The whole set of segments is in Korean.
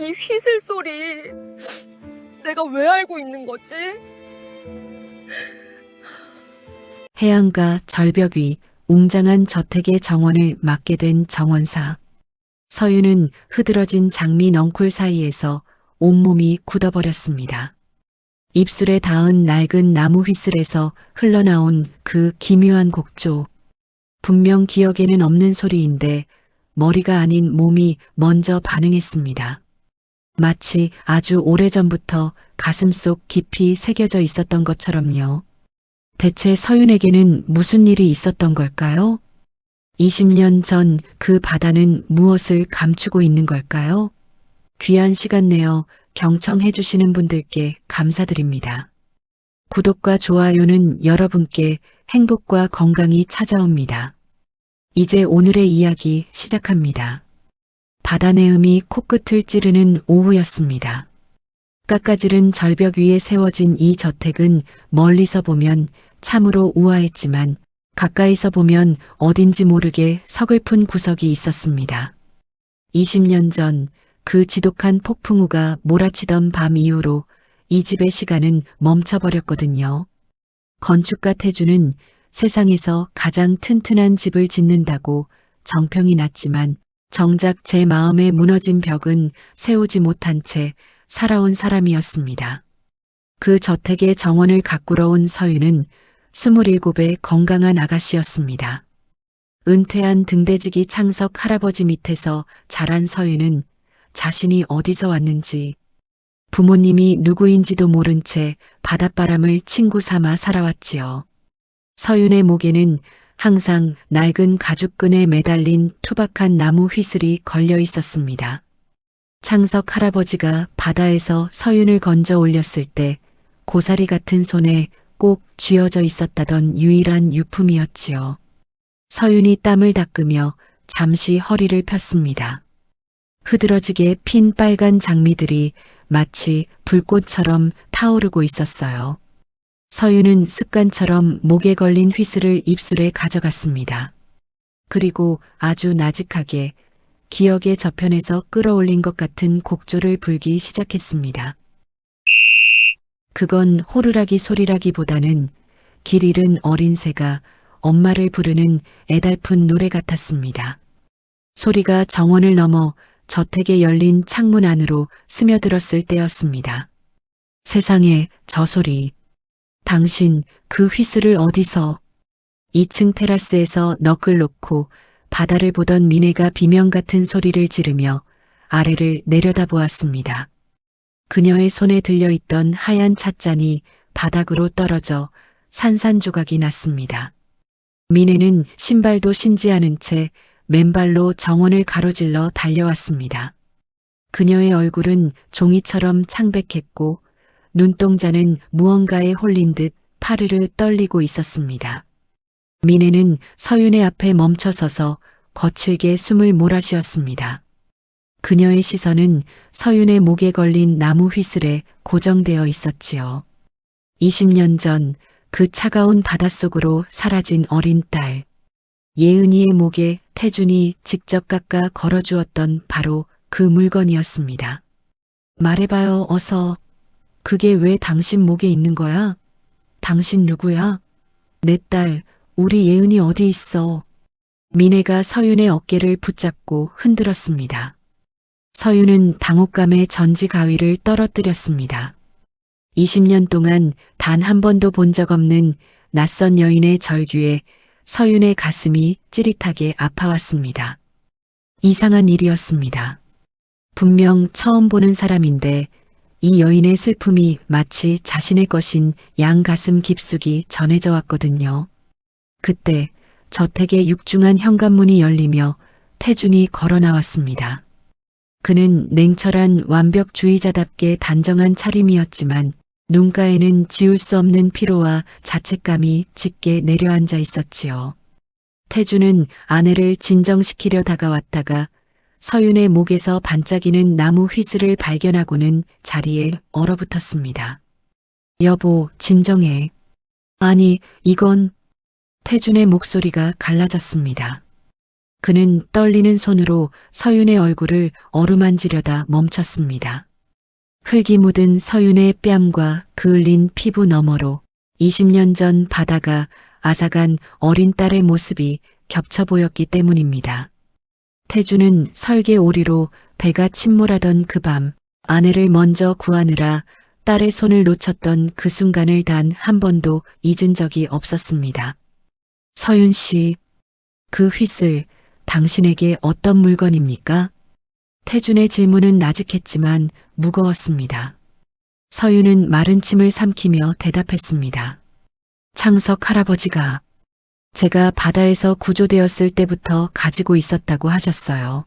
이 휘슬 소리 내가 왜 알고 있는 거지? 해안가 절벽 위 웅장한 저택의 정원을 맡게 된 정원사. 서유는 흐드러진 장미 넝쿨 사이에서 온몸이 굳어버렸습니다. 입술에 닿은 낡은 나무 휘슬에서 흘러나온 그 기묘한 곡조. 분명 기억에는 없는 소리인데 머리가 아닌 몸이 먼저 반응했습니다. 마치 아주 오래전부터 가슴속 깊이 새겨져 있었던 것처럼요. 대체 서윤에게는 무슨 일이 있었던 걸까요? 20년 전 그 바다는 무엇을 감추고 있는 걸까요? 귀한 시간 내어 경청해 주시는 분들께 감사드립니다. 구독과 좋아요는 여러분께 행복과 건강이 찾아옵니다. 이제 오늘의 이야기 시작합니다. 바다 내음이 코끝을 찌르는 오후였습니다. 깎아지른 절벽 위에 세워진 이 저택은 멀리서 보면 참으로 우아했지만 가까이서 보면 어딘지 모르게 서글픈 구석이 있었습니다. 20년 전 그 지독한 폭풍우가 몰아치던 밤 이후로 이 집의 시간은 멈춰버렸거든요. 건축가 태주는 세상에서 가장 튼튼한 집을 짓는다고 정평이 났지만 정작 제 마음에 무너진 벽은 세우지 못한 채 살아온 사람이었습니다. 그 저택의 정원을 가꾸러 온 서유는 27의 건강한 아가씨였습니다. 은퇴한 등대지기 창석 할아버지 밑에서 자란 서유는 자신이 어디서 왔는지 부모님이 누구인지도 모른 채 바닷바람을 친구 삼아 살아왔지요. 서윤의 목에는 항상 낡은 가죽끈에 매달린 투박한 나무 휘슬이 걸려 있었습니다. 창석 할아버지가 바다에서 서윤을 건져 올렸을 때 고사리 같은 손에 꼭 쥐어져 있었다던 유일한 유품이었지요. 서윤이 땀을 닦으며 잠시 허리를 폈습니다. 흐드러지게 핀 빨간 장미들이 마치 불꽃처럼 타오르고 있었어요. 서윤은 습관처럼 목에 걸린 휘슬을 입술에 가져갔습니다. 그리고 아주 나직하게 기억의 저편에서 끌어올린 것 같은 곡조를 불기 시작했습니다. 그건 호루라기 소리라기보다는 길 잃은 어린 새가 엄마를 부르는 애달픈 노래 같았습니다. 소리가 정원을 넘어 저택에 열린 창문 안으로 스며들었을 때였습니다. 세상에, 저 소리. 당신 그 휘슬을 어디서? 2층 테라스에서 넋을 놓고 바다를 보던 미네가 비명 같은 소리를 지르며 아래를 내려다보았습니다. 그녀의 손에 들려있던 하얀 찻잔이 바닥으로 떨어져 산산조각이 났습니다. 미네는 신발도 신지 않은 채 맨발로 정원을 가로질러 달려왔습니다. 그녀의 얼굴은 종이처럼 창백했고 눈동자는 무언가에 홀린 듯 파르르 떨리고 있었습니다. 미네는 서윤의 앞에 멈춰서서 거칠게 숨을 몰아쉬었습니다. 그녀의 시선은 서윤의 목에 걸린 나무 휘슬에 고정되어 있었지요. 20년 전 그 차가운 바닷속으로 사라진 어린 딸. 예은이의 목에 태준이 직접 깎아 걸어주었던 바로 그 물건이었습니다. 말해봐요, 어서. 그게 왜 당신 목에 있는 거야? 당신 누구야? 내 딸, 우리 예은이 어디 있어? 미네가 서윤의 어깨를 붙잡고 흔들었습니다. 서윤은 당혹감에 전지 가위를 떨어뜨렸습니다. 20년 동안 단 한 번도 본 적 없는 낯선 여인의 절규에 서윤의 가슴이 찌릿하게 아파왔습니다. 이상한 일이었습니다. 분명 처음 보는 사람인데 이 여인의 슬픔이 마치 자신의 것인 양 가슴 깊숙이 전해져 왔거든요. 그때 저택의 육중한 현관문이 열리며 태준이 걸어 나왔습니다. 그는 냉철한 완벽주의자답게 단정한 차림이었지만 눈가에는 지울 수 없는 피로와 자책감이 짙게 내려앉아 있었지요. 태주는 아내를 진정시키려 다가왔다가 서윤의 목에서 반짝이는 나무 휘슬을 발견하고는 자리에 얼어붙었습니다. 여보, 진정해. 아니, 이건... 태준의 목소리가 갈라졌습니다. 그는 떨리는 손으로 서윤의 얼굴을 어루만지려다 멈췄습니다. 흙이 묻은 서윤의 뺨과 그을린 피부 너머로 20년 전 바다가 앗아간 어린 딸의 모습이 겹쳐 보였기 때문입니다. 태주는 설계 오리로 배가 침몰하던 그 밤 아내를 먼저 구하느라 딸의 손을 놓쳤던 그 순간을 단 한 번도 잊은 적이 없었습니다. 서윤 씨, 그 휘슬 당신에게 어떤 물건입니까? 태준의 질문은 나직했지만 무거웠습니다. 서윤은 마른 침을 삼키며 대답했습니다. 창석 할아버지가 제가 바다에서 구조되었을 때부터 가지고 있었다고 하셨어요.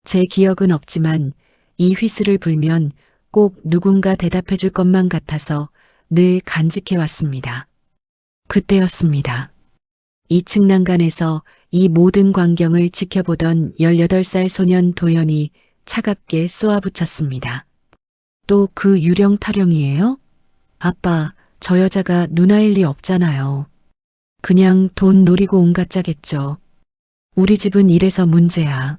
제 기억은 없지만 이 휘슬을 불면 꼭 누군가 대답해 줄 것만 같아서 늘 간직해 왔습니다. 그때였습니다. 2층 난간에서 이 모든 광경을 지켜보던 18살 소년 도연이 차갑게 쏘아붙였습니다. 또 그 유령 타령이에요? 아빠, 저 여자가 누나일 리 없잖아요. 그냥 돈 노리고 온 가짜겠죠. 우리 집은 이래서 문제야.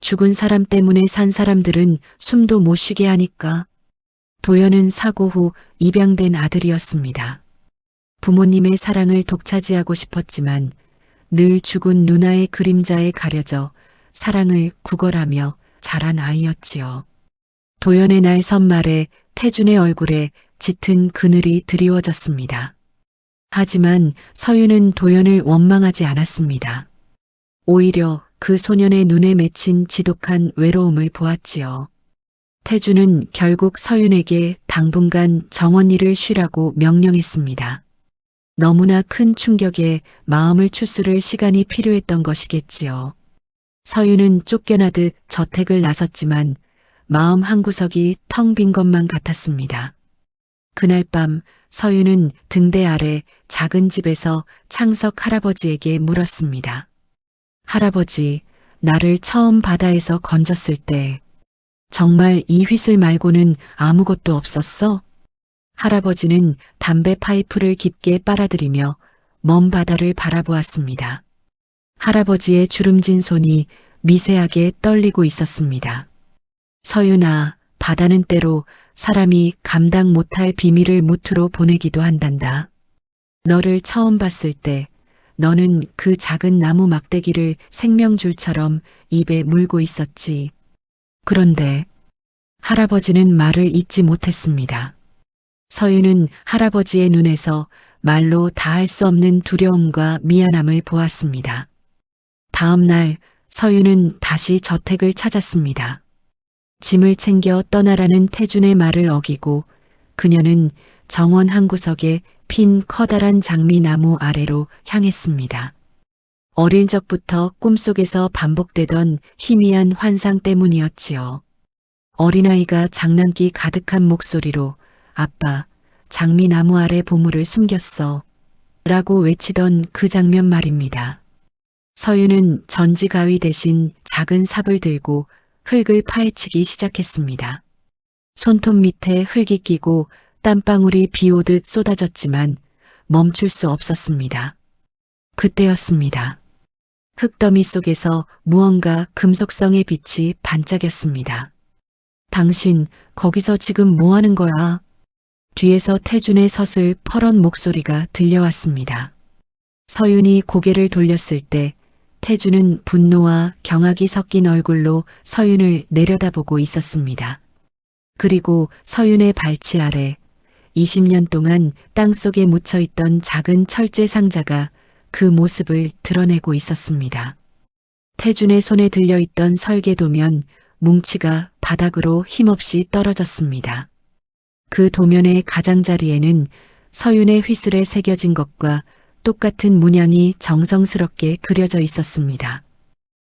죽은 사람 때문에 산 사람들은 숨도 못 쉬게 하니까. 도연은 사고 후 입양된 아들이었습니다. 부모님의 사랑을 독차지하고 싶었지만 늘 죽은 누나의 그림자에 가려져 사랑을 구걸하며 자란 아이였지요. 도연의 날 선말에 태준의 얼굴에 짙은 그늘이 드리워졌습니다. 하지만 서윤은 도연을 원망하지 않았습니다. 오히려 그 소년의 눈에 맺힌 지독한 외로움을 보았지요. 태준은 결국 서윤에게 당분간 정원일을 쉬라고 명령했습니다. 너무나 큰 충격에 마음을 추스를 시간이 필요했던 것이겠지요. 서윤은 쫓겨나듯 저택을 나섰지만 마음 한구석이 텅 빈 것만 같았습니다. 그날 밤 서윤은 등대 아래 작은 집에서 창석 할아버지에게 물었습니다. 할아버지, 나를 처음 바다에서 건졌을 때 정말 이 휘슬 말고는 아무것도 없었어? 할아버지는 담배 파이프를 깊게 빨아들이며 먼 바다를 바라보았습니다. 할아버지의 주름진 손이 미세하게 떨리고 있었습니다. 서윤아, 바다는 때로 사람이 감당 못할 비밀을 무트로 보내기도 한단다. 너를 처음 봤을 때 너는 그 작은 나무 막대기를 생명줄처럼 입에 물고 있었지. 그런데 할아버지는 말을 잇지 못했습니다. 서윤은 할아버지의 눈에서 말로 다할 수 없는 두려움과 미안함을 보았습니다. 다음 날 서윤은 다시 저택을 찾았습니다. 짐을 챙겨 떠나라는 태준의 말을 어기고 그녀는 정원 한 구석에 핀 커다란 장미나무 아래로 향했습니다. 어릴 적부터 꿈속에서 반복되던 희미한 환상 때문이었지요. 어린아이가 장난기 가득한 목소리로 아빠, 장미나무 아래 보물을 숨겼어. 라고 외치던 그 장면 말입니다. 서윤은 전지가위 대신 작은 삽을 들고 흙을 파헤치기 시작했습니다. 손톱 밑에 흙이 끼고 땀방울이 비오듯 쏟아졌지만 멈출 수 없었습니다. 그때였습니다. 흙더미 속에서 무언가 금속성의 빛이 반짝였습니다. 당신, 거기서 지금 뭐 하는 거야? 뒤에서 태준의 서슬 퍼런 목소리가 들려왔습니다. 서윤이 고개를 돌렸을 때 태준은 분노와 경악이 섞인 얼굴로 서윤을 내려다보고 있었습니다. 그리고 서윤의 발치 아래 20년 동안 땅속에 묻혀있던 작은 철제 상자가 그 모습을 드러내고 있었습니다. 태준의 손에 들려있던 설계도면 뭉치가 바닥으로 힘없이 떨어졌습니다. 그 도면의 가장자리에는 서윤의 휘슬에 새겨진 것과 똑같은 문양이 정성스럽게 그려져 있었습니다.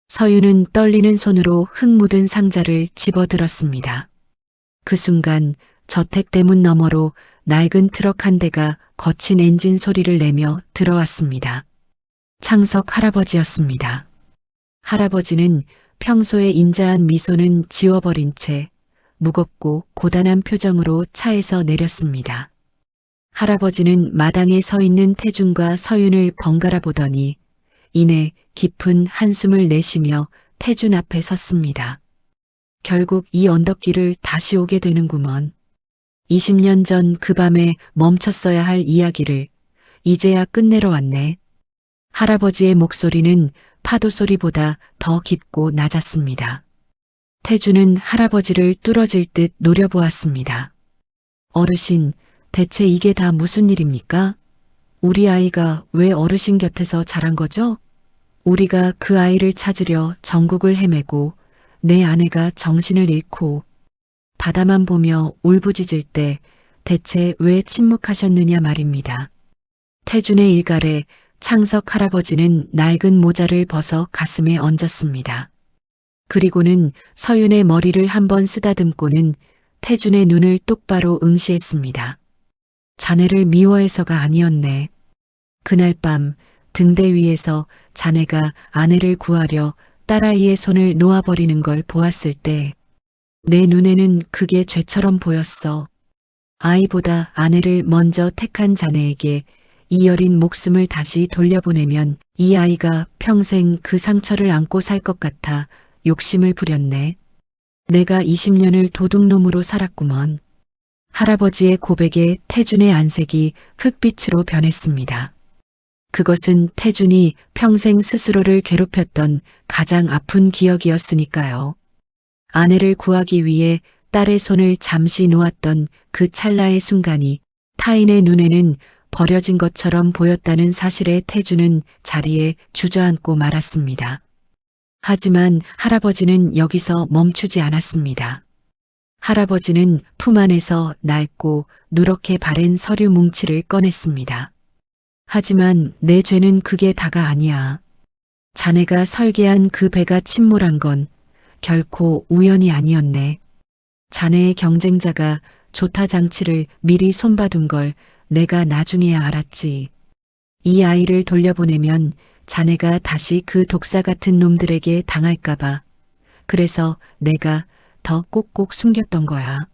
서윤은 떨리는 손으로 흙 묻은 상자를 집어들었습니다. 그 순간 저택 대문 너머로 낡은 트럭 한 대가 거친 엔진 소리를 내며 들어왔습니다. 창석 할아버지였습니다. 할아버지는 평소에 인자한 미소는 지워버린 채 무겁고 고단한 표정으로 차에서 내렸습니다. 할아버지는 마당에 서 있는 태준과 서윤을 번갈아 보더니 이내 깊은 한숨을 내쉬며 태준 앞에 섰습니다. 결국 이 언덕길을 다시 오게 되는구먼. 20년 전 그 밤에 멈췄어야 할 이야기를 이제야 끝내러 왔네. 할아버지의 목소리는 파도 소리보다 더 깊고 낮았습니다. 태주는 할아버지를 뚫어질 듯 노려보았습니다. 어르신, 대체 이게 다 무슨 일입니까? 우리 아이가 왜 어르신 곁에서 자란 거죠? 우리가 그 아이를 찾으려 전국을 헤매고 내 아내가 정신을 잃고 바다만 보며 울부짖을 때 대체 왜 침묵하셨느냐 말입니다. 태준의 일갈에 창석 할아버지는 낡은 모자를 벗어 가슴에 얹었습니다. 그리고는 서윤의 머리를 한번 쓰다듬고는 태준의 눈을 똑바로 응시했습니다. 자네를 미워해서가 아니었네. 그날 밤 등대 위에서 자네가 아내를 구하려 딸아이의 손을 놓아버리는 걸 보았을 때 내 눈에는 그게 죄처럼 보였어. 아이보다 아내를 먼저 택한 자네에게 이 여린 목숨을 다시 돌려보내면 이 아이가 평생 그 상처를 안고 살 것 같아 욕심을 부렸네. 내가 20년을 도둑놈으로 살았구먼. 할아버지의 고백에 태준의 안색이 흙빛으로 변했습니다. 그것은 태준이 평생 스스로를 괴롭혔던 가장 아픈 기억이었으니까요. 아내를 구하기 위해 딸의 손을 잠시 놓았던 그 찰나의 순간이 타인의 눈에는 버려진 것처럼 보였다는 사실에 태준은 자리에 주저앉고 말았습니다. 하지만 할아버지는 여기서 멈추지 않았습니다. 할아버지는 품 안에서 낡고 누렇게 바랜 서류 뭉치를 꺼냈습니다. 하지만 내 죄는 그게 다가 아니야. 자네가 설계한 그 배가 침몰한 건 결코 우연이 아니었네. 자네의 경쟁자가 조타 장치를 미리 손봐둔 걸 내가 나중에야 알았지. 이 아이를 돌려보내면 자네가 다시 그 독사 같은 놈들에게 당할까봐. 그래서 내가 더 꼭꼭 숨겼던 거야.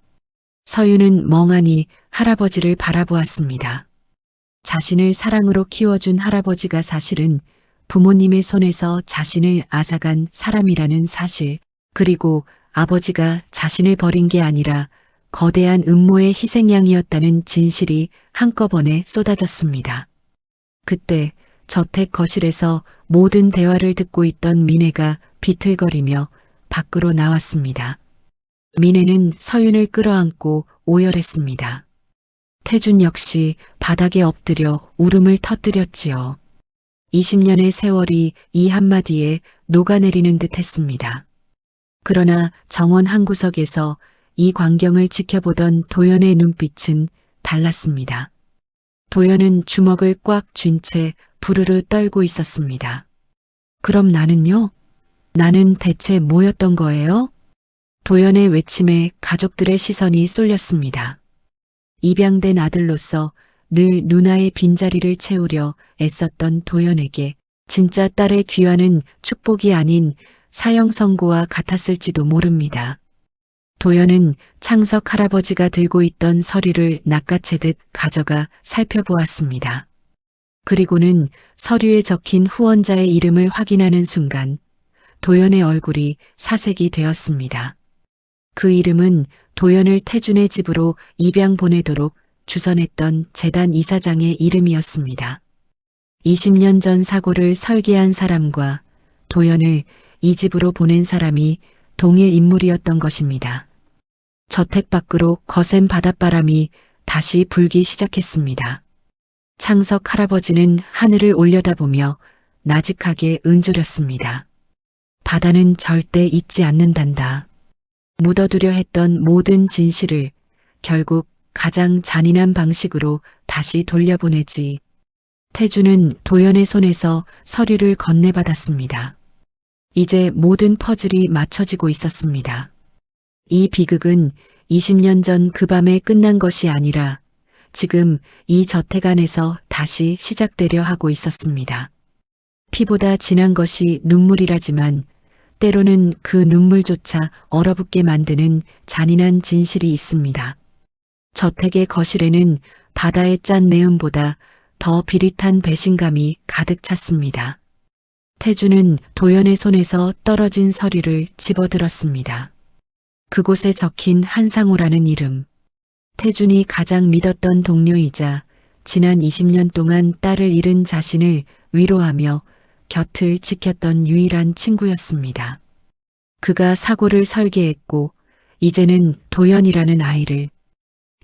서유는 멍하니 할아버지를 바라보았습니다. 자신을 사랑으로 키워준 할아버지가 사실은 부모님의 손에서 자신을 앗아간 사람이라는 사실, 그리고 아버지가 자신을 버린 게 아니라 거대한 음모의 희생양이었다는 진실이 한꺼번에 쏟아졌습니다. 그때 저택 거실에서 모든 대화를 듣고 있던 미네가 비틀거리며 밖으로 나왔습니다. 미네는 서윤을 끌어안고 오열했습니다. 태준 역시 바닥에 엎드려 울음을 터뜨렸지요. 20년의 세월이 이 한마디에 녹아내리는 듯 했습니다. 그러나 정원 한 구석에서 이 광경을 지켜보던 도연의 눈빛은 달랐습니다. 도연은 주먹을 꽉 쥔 채 부르르 떨고 있었습니다. 그럼 나는요? 나는 대체 뭐였던 거예요? 도연의 외침에 가족들의 시선이 쏠렸습니다. 입양된 아들로서 늘 누나의 빈자리를 채우려 애썼던 도연에게 진짜 딸의 귀환은 축복이 아닌 사형 선고와 같았을지도 모릅니다. 도연은 창석 할아버지가 들고 있던 서류를 낚아채듯 가져가 살펴보았습니다. 그리고는 서류에 적힌 후원자의 이름을 확인하는 순간 도연의 얼굴이 사색이 되었습니다. 그 이름은 도연을 태준의 집으로 입양 보내도록 주선했던 재단 이사장의 이름이었습니다. 20년 전 사고를 설계한 사람과 도연을 이 집으로 보낸 사람이 동일 인물이었던 것입니다. 저택 밖으로 거센 바닷바람이 다시 불기 시작했습니다. 창석 할아버지는 하늘을 올려다보며 나직하게 은조렸습니다. 바다는 절대 잊지 않는단다. 묻어두려 했던 모든 진실을 결국 가장 잔인한 방식으로 다시 돌려보내지. 태주는 도연의 손에서 서류를 건네받았습니다. 이제 모든 퍼즐이 맞춰지고 있었습니다. 이 비극은 20년 전 그 밤에 끝난 것이 아니라 지금 이 저택 안에서 다시 시작되려 하고 있었습니다. 피보다 진한 것이 눈물이라지만 때로는 그 눈물조차 얼어붙게 만드는 잔인한 진실이 있습니다. 저택의 거실에는 바다의 짠 내음보다 더 비릿한 배신감이 가득 찼습니다. 태주는 도연의 손에서 떨어진 서류를 집어들었습니다. 그곳에 적힌 한상우라는 이름. 태준이 가장 믿었던 동료이자 지난 20년 동안 딸을 잃은 자신을 위로하며 곁을 지켰던 유일한 친구였습니다. 그가 사고를 설계했고 이제는 도연이라는 아이를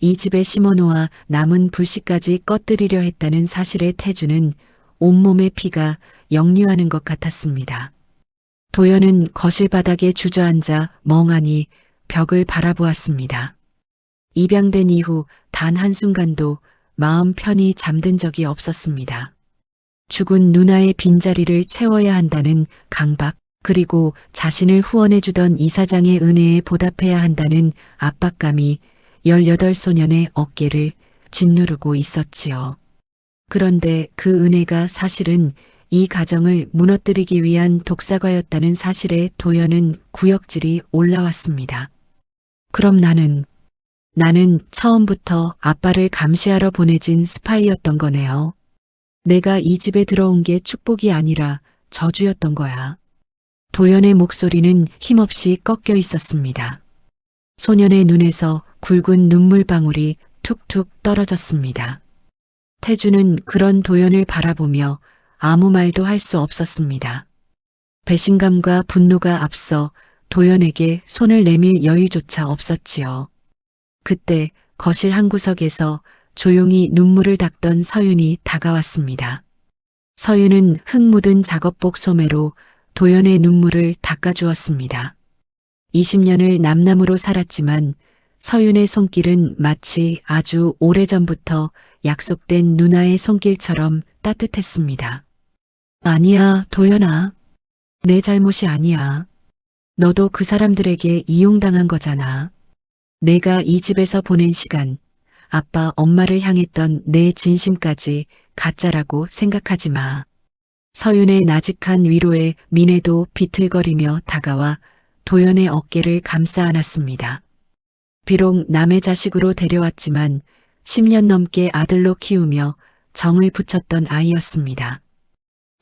이 집에 심어놓아 남은 불씨까지 꺼뜨리려 했다는 사실에 태주는 온몸의 피가 역류하는 것 같았습니다. 도연은 거실 바닥에 주저앉아 멍하니 벽을 바라보았습니다. 입양된 이후 단 한순간도 마음 편히 잠든 적이 없었습니다. 죽은 누나의 빈자리를 채워야 한다는 강박, 그리고 자신을 후원해주던 이사장의 은혜에 보답해야 한다는 압박감이 18소년의 어깨를 짓누르고 있었지요. 그런데 그 은혜가 사실은 이 가정을 무너뜨리기 위한 독사과였다는 사실에 도연은 구역질이 올라왔습니다. 그럼 나는 처음부터 아빠를 감시하러 보내진 스파이였던 거네요. 내가 이 집에 들어온 게 축복이 아니라 저주였던 거야. 도연의 목소리는 힘없이 꺾여 있었습니다. 소년의 눈에서 굵은 눈물방울이 툭툭 떨어졌습니다. 태주는 그런 도연을 바라보며 아무 말도 할 수 없었습니다. 배신감과 분노가 앞서 도연에게 손을 내밀 여유조차 없었지요. 그때 거실 한 구석에서 조용히 눈물을 닦던 서윤이 다가왔습니다. 서윤은 흙 묻은 작업복 소매로 도연의 눈물을 닦아주었습니다. 20년을 남남으로 살았지만 서윤의 손길은 마치 아주 오래전부터 약속된 누나의 손길처럼 따뜻했습니다. 아니야, 도연아. 내 잘못이 아니야. 너도 그 사람들에게 이용당한 거잖아. 내가 이 집에서 보낸 시간, 아빠, 엄마를 향했던 내 진심까지 가짜라고 생각하지 마. 서윤의 나직한 위로에 민혜도 비틀거리며 다가와 도연의 어깨를 감싸 안았습니다. 비록 남의 자식으로 데려왔지만 10년 넘게 아들로 키우며 정을 붙였던 아이였습니다.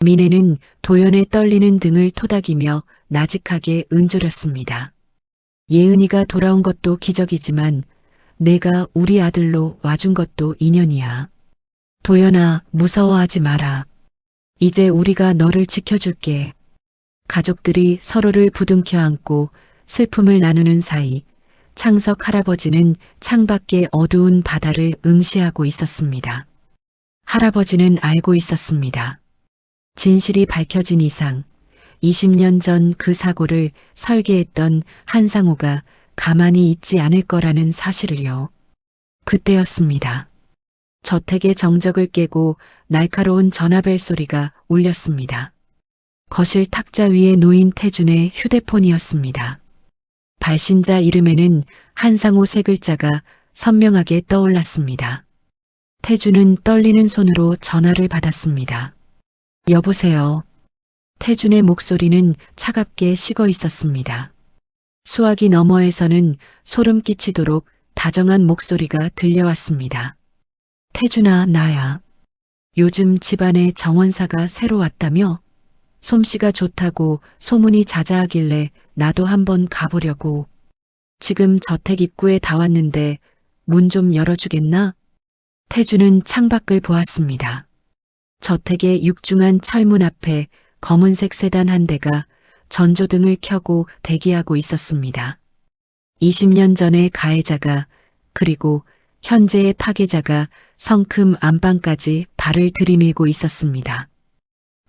민혜는 도연의 떨리는 등을 토닥이며 나직하게 은조렸습니다. 예은이가 돌아온 것도 기적이지만 내가 우리 아들로 와준 것도 인연이야. 도연아, 무서워하지 마라. 이제 우리가 너를 지켜줄게. 가족들이 서로를 부둥켜 안고 슬픔을 나누는 사이 창석 할아버지는 창밖의 어두운 바다를 응시하고 있었습니다. 할아버지는 알고 있었습니다. 진실이 밝혀진 이상 20년 전 그 사고를 설계했던 한상우가 가만히 있지 않을 거라는 사실을요. 그때였습니다. 저택의 정적을 깨고 날카로운 전화벨 소리가 울렸습니다. 거실 탁자 위에 놓인 태준의 휴대폰이었습니다. 발신자 이름에는 한상우 세 글자가 선명하게 떠올랐습니다. 태준은 떨리는 손으로 전화를 받았습니다. 여보세요. 태준의 목소리는 차갑게 식어 있었습니다. 수화기 너머에서는 소름 끼치도록 다정한 목소리가 들려왔습니다. 태준아, 나야. 요즘 집안에 정원사가 새로 왔다며? 솜씨가 좋다고 소문이 자자하길래 나도 한번 가보려고. 지금 저택 입구에 다 왔는데 문 좀 열어주겠나? 태준은 창밖을 보았습니다. 저택의 육중한 철문 앞에 검은색 세단 한 대가 전조등을 켜고 대기하고 있었습니다. 20년 전의 가해자가, 그리고 현재의 파괴자가 성큼 안방까지 발을 들이밀고 있었습니다.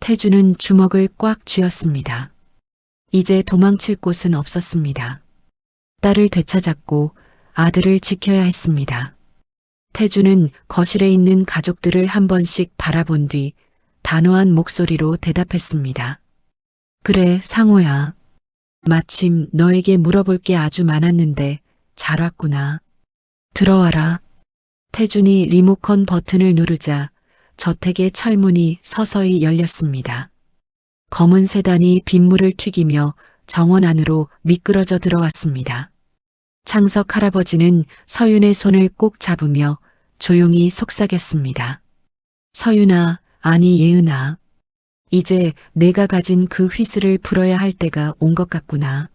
태준은 주먹을 꽉 쥐었습니다. 이제 도망칠 곳은 없었습니다. 딸을 되찾았고 아들을 지켜야 했습니다. 태준은 거실에 있는 가족들을 한 번씩 바라본 뒤 단호한 목소리로 대답했습니다. 그래, 상호야. 마침 너에게 물어볼 게 아주 많았는데 잘 왔구나. 들어와라. 태준이 리모컨 버튼을 누르자 저택의 철문이 서서히 열렸습니다. 검은 세단이 빗물을 튀기며 정원 안으로 미끄러져 들어왔습니다. 창석 할아버지는 서윤의 손을 꼭 잡으며 조용히 속삭였습니다. 서윤아, 아니 예은아. 이제 내가 가진 그 휘슬을 불어야 할 때가 온 것 같구나.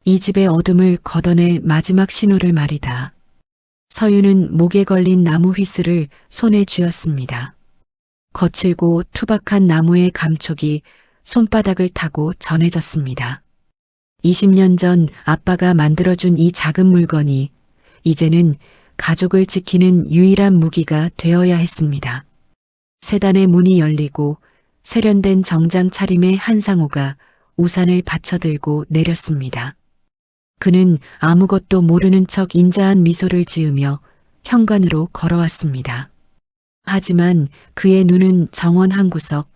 이 집의 어둠을 걷어낼 마지막 신호를 말이다. 서윤은 목에 걸린 나무 휘슬을 손에 쥐었습니다. 거칠고 투박한 나무의 감촉이 손바닥을 타고 전해졌습니다. 20년 전 아빠가 만들어준 이 작은 물건이 이제는 가족을 지키는 유일한 무기가 되어야 했습니다. 세단의 문이 열리고 세련된 정장 차림의 한상우가 우산을 받쳐들고 내렸습니다. 그는 아무것도 모르는 척 인자한 미소를 지으며 현관으로 걸어왔습니다. 하지만 그의 눈은 정원 한 구석,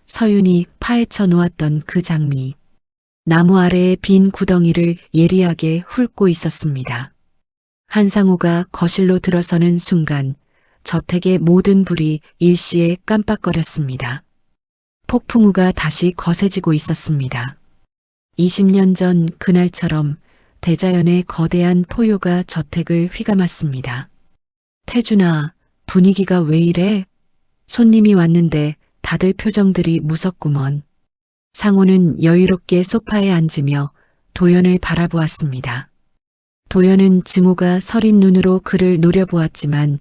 서윤이 파헤쳐 놓았던 그 장미, 나무 아래의 빈 구덩이를 예리하게 훑고 있었습니다. 한상우가 거실로 들어서는 순간 저택의 모든 불이 일시에 깜빡거렸습니다. 폭풍우가 다시 거세지고 있었습니다. 20년 전 그날처럼 대자연의 거대한 포효가 저택을 휘감았습니다. 태준아, 분위기가 왜 이래? 손님이 왔는데 다들 표정들이 무섭구먼. 상호는 여유롭게 소파에 앉으며 도연을 바라보았습니다. 도연은 증오가 서린 눈으로 그를 노려보았지만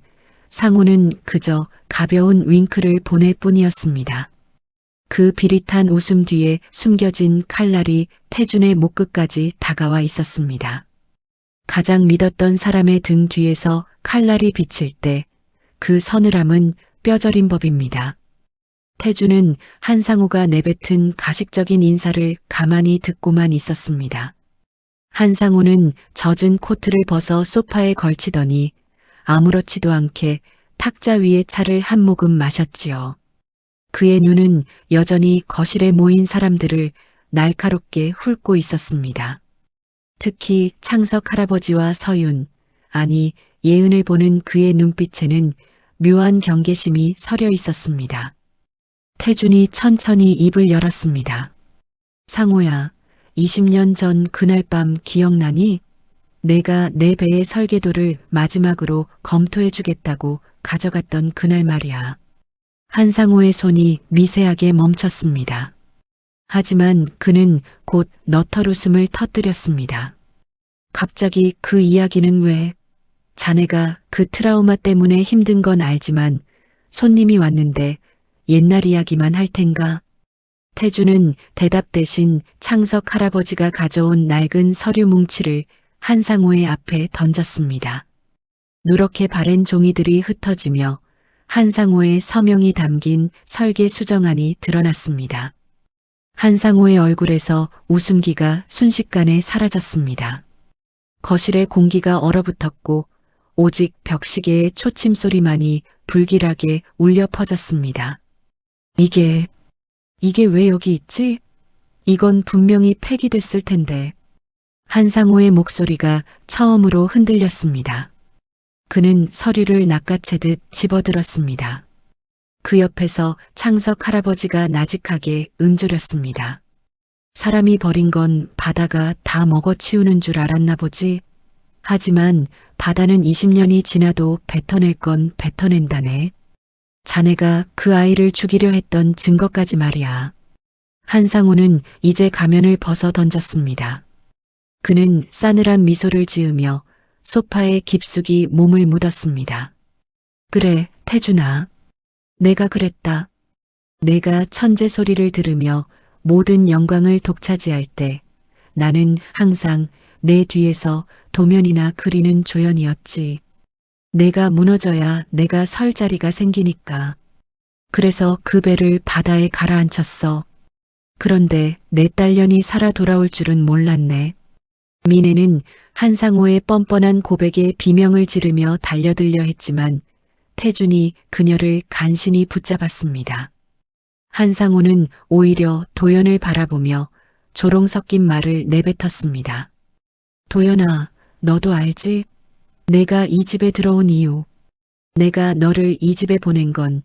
상호는 그저 가벼운 윙크를 보낼 뿐이었습니다. 그 비릿한 웃음 뒤에 숨겨진 칼날이 태준의 목끝까지 다가와 있었습니다. 가장 믿었던 사람의 등 뒤에서 칼날이 비칠 때 그 서늘함은 뼈저린 법입니다. 태준은 한상우가 내뱉은 가식적인 인사를 가만히 듣고만 있었습니다. 한상우는 젖은 코트를 벗어 소파에 걸치더니 아무렇지도 않게 탁자 위에 차를 한 모금 마셨지요. 그의 눈은 여전히 거실에 모인 사람들을 날카롭게 훑고 있었습니다. 특히 창석 할아버지와 서윤, 아니 예은을 보는 그의 눈빛에는 묘한 경계심이 서려 있었습니다. 태준이 천천히 입을 열었습니다. 상호야, 20년 전 그날 밤 기억나니? 내가 내 배의 설계도를 마지막으로 검토해주겠다고 가져갔던 그날 말이야. 한상호의 손이 미세하게 멈췄습니다. 하지만 그는 곧 너털 웃음을 터뜨렸습니다. 갑자기 그 이야기는 왜? 자네가 그 트라우마 때문에 힘든 건 알지만 손님이 왔는데 옛날 이야기만 할 텐가? 태주는 대답 대신 창석 할아버지가 가져온 낡은 서류 뭉치를 한상호의 앞에 던졌습니다. 누렇게 바랜 종이들이 흩어지며 한상호의 서명이 담긴 설계 수정안이 드러났습니다. 한상호의 얼굴에서 웃음기가 순식간에 사라졌습니다. 거실의 공기가 얼어붙었고 오직 벽시계의 초침 소리만이 불길하게 울려 퍼졌습니다. 이게 왜 여기 있지? 이건 분명히 폐기됐을 텐데. 한상호의 목소리가 처음으로 흔들렸습니다. 그는 서류를 낚아채듯 집어들었습니다. 그 옆에서 창석 할아버지가 나직하게 응조렸습니다. 사람이 버린 건 바다가 다 먹어치우는 줄 알았나 보지. 하지만 바다는 20년이 지나도 뱉어낼 건 뱉어낸다네. 자네가 그 아이를 죽이려 했던 증거까지 말이야. 한상우는 이제 가면을 벗어 던졌습니다. 그는 싸늘한 미소를 지으며 소파에 깊숙이 몸을 묻었습니다. 그래, 태준아. 내가 그랬다. 내가 천재 소리를 들으며 모든 영광을 독차지할 때 나는 항상 내 뒤에서 도면이나 그리는 조연이었지. 내가 무너져야 내가 설 자리가 생기니까. 그래서 그 배를 바다에 가라앉혔어. 그런데 내 딸년이 살아 돌아올 줄은 몰랐네. 미네는 한상호의 뻔뻔한 고백에 비명을 지르며 달려들려 했지만 태준이 그녀를 간신히 붙잡았습니다. 한상호는 오히려 도연을 바라보며 조롱 섞인 말을 내뱉었습니다. 도연아, 너도 알지? 내가 이 집에 들어온 이유. 내가 너를 이 집에 보낸 건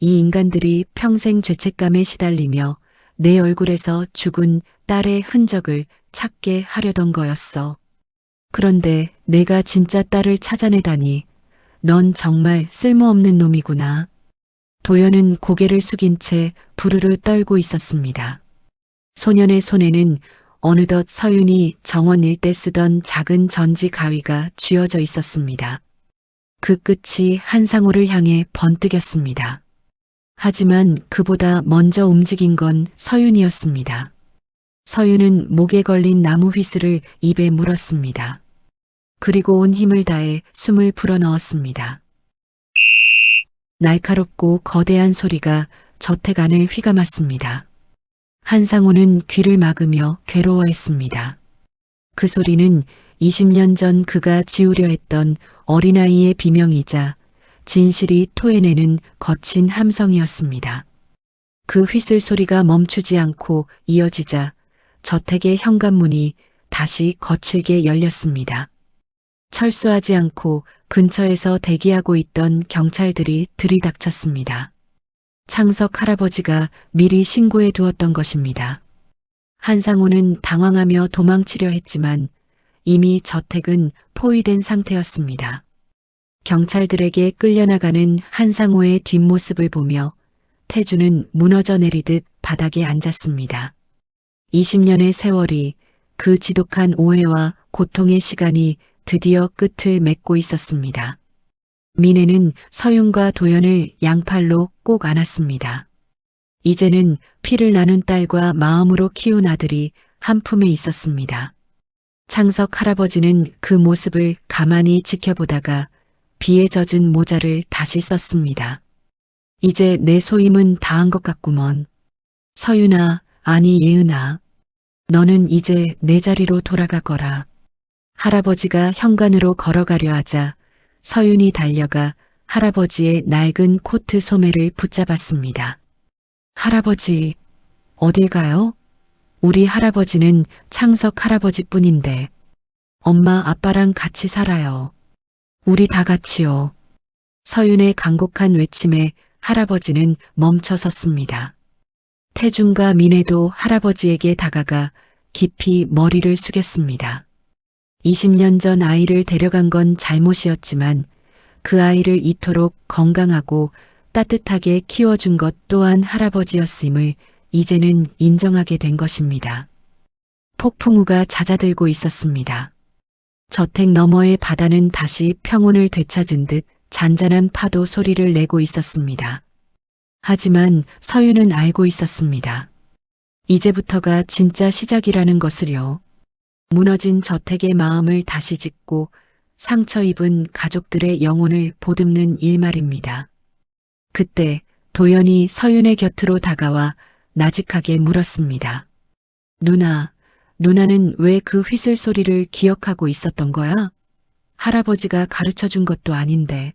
이 인간들이 평생 죄책감에 시달리며 내 얼굴에서 죽은 딸의 흔적을 찾게 하려던 거였어. 그런데 내가 진짜 딸을 찾아내다니 넌 정말 쓸모없는 놈이구나. 도연은 고개를 숙인 채 부르르 떨고 있었습니다. 소년의 손에는 어느덧 서윤이 정원 일대 쓰던 작은 전지 가위가 쥐어져 있었습니다. 그 끝이 한상호를 향해 번뜩였습니다. 하지만 그보다 먼저 움직인 건 서윤이었습니다. 서윤은 목에 걸린 나무 휘슬을 입에 물었습니다. 그리고 온 힘을 다해 숨을 불어넣었습니다. 날카롭고 거대한 소리가 저택 안을 휘감았습니다. 한상호는 귀를 막으며 괴로워했습니다. 그 소리는 20년 전 그가 지우려 했던 어린아이의 비명이자 진실이 토해내는 거친 함성이었습니다. 그 휘슬 소리가 멈추지 않고 이어지자 저택의 현관문이 다시 거칠게 열렸습니다. 철수하지 않고 근처에서 대기하고 있던 경찰들이 들이닥쳤습니다. 창석 할아버지가 미리 신고해 두었던 것입니다. 한상호는 당황하며 도망치려 했지만 이미 저택은 포위된 상태였습니다. 경찰들에게 끌려나가는 한상호의 뒷모습을 보며 태주는 무너져 내리듯 바닥에 앉았습니다. 20년의 세월이, 그 지독한 오해와 고통의 시간이 드디어 끝을 맺고 있었습니다. 민혜는 서윤과 도연을 양팔로 꼭 안았습니다. 이제는 피를 나눈 딸과 마음으로 키운 아들이 한 품에 있었습니다. 창석 할아버지는 그 모습을 가만히 지켜보다가 비에 젖은 모자를 다시 썼습니다. 이제 내 소임은 다한 것 같구먼. 서윤아, 아니 예은아. 너는 이제 내 자리로 돌아가거라. 할아버지가 현관으로 걸어가려 하자 서윤이 달려가 할아버지의 낡은 코트 소매를 붙잡았습니다. 할아버지, 어딜 가요? 우리 할아버지는 창석 할아버지뿐인데 엄마 아빠랑 같이 살아요. 우리 다 같이요. 서윤의 간곡한 외침에 할아버지는 멈춰 섰습니다. 태준과 민혜도 할아버지에게 다가가 깊이 머리를 숙였습니다. 20년 전 아이를 데려간 건 잘못이었지만 그 아이를 이토록 건강하고 따뜻하게 키워준 것 또한 할아버지였음을 이제는 인정하게 된 것입니다. 폭풍우가 잦아들고 있었습니다. 저택 너머의 바다는 다시 평온을 되찾은 듯 잔잔한 파도 소리를 내고 있었습니다. 하지만 서윤은 알고 있었습니다. 이제부터가 진짜 시작이라는 것을요. 무너진 저택의 마음을 다시 짓고 상처 입은 가족들의 영혼을 보듬는 일 말입니다. 그때 도연이 서윤의 곁으로 다가와 나직하게 물었습니다. 누나는 왜 그 휘슬 소리를 기억하고 있었던 거야? 할아버지가 가르쳐준 것도 아닌데.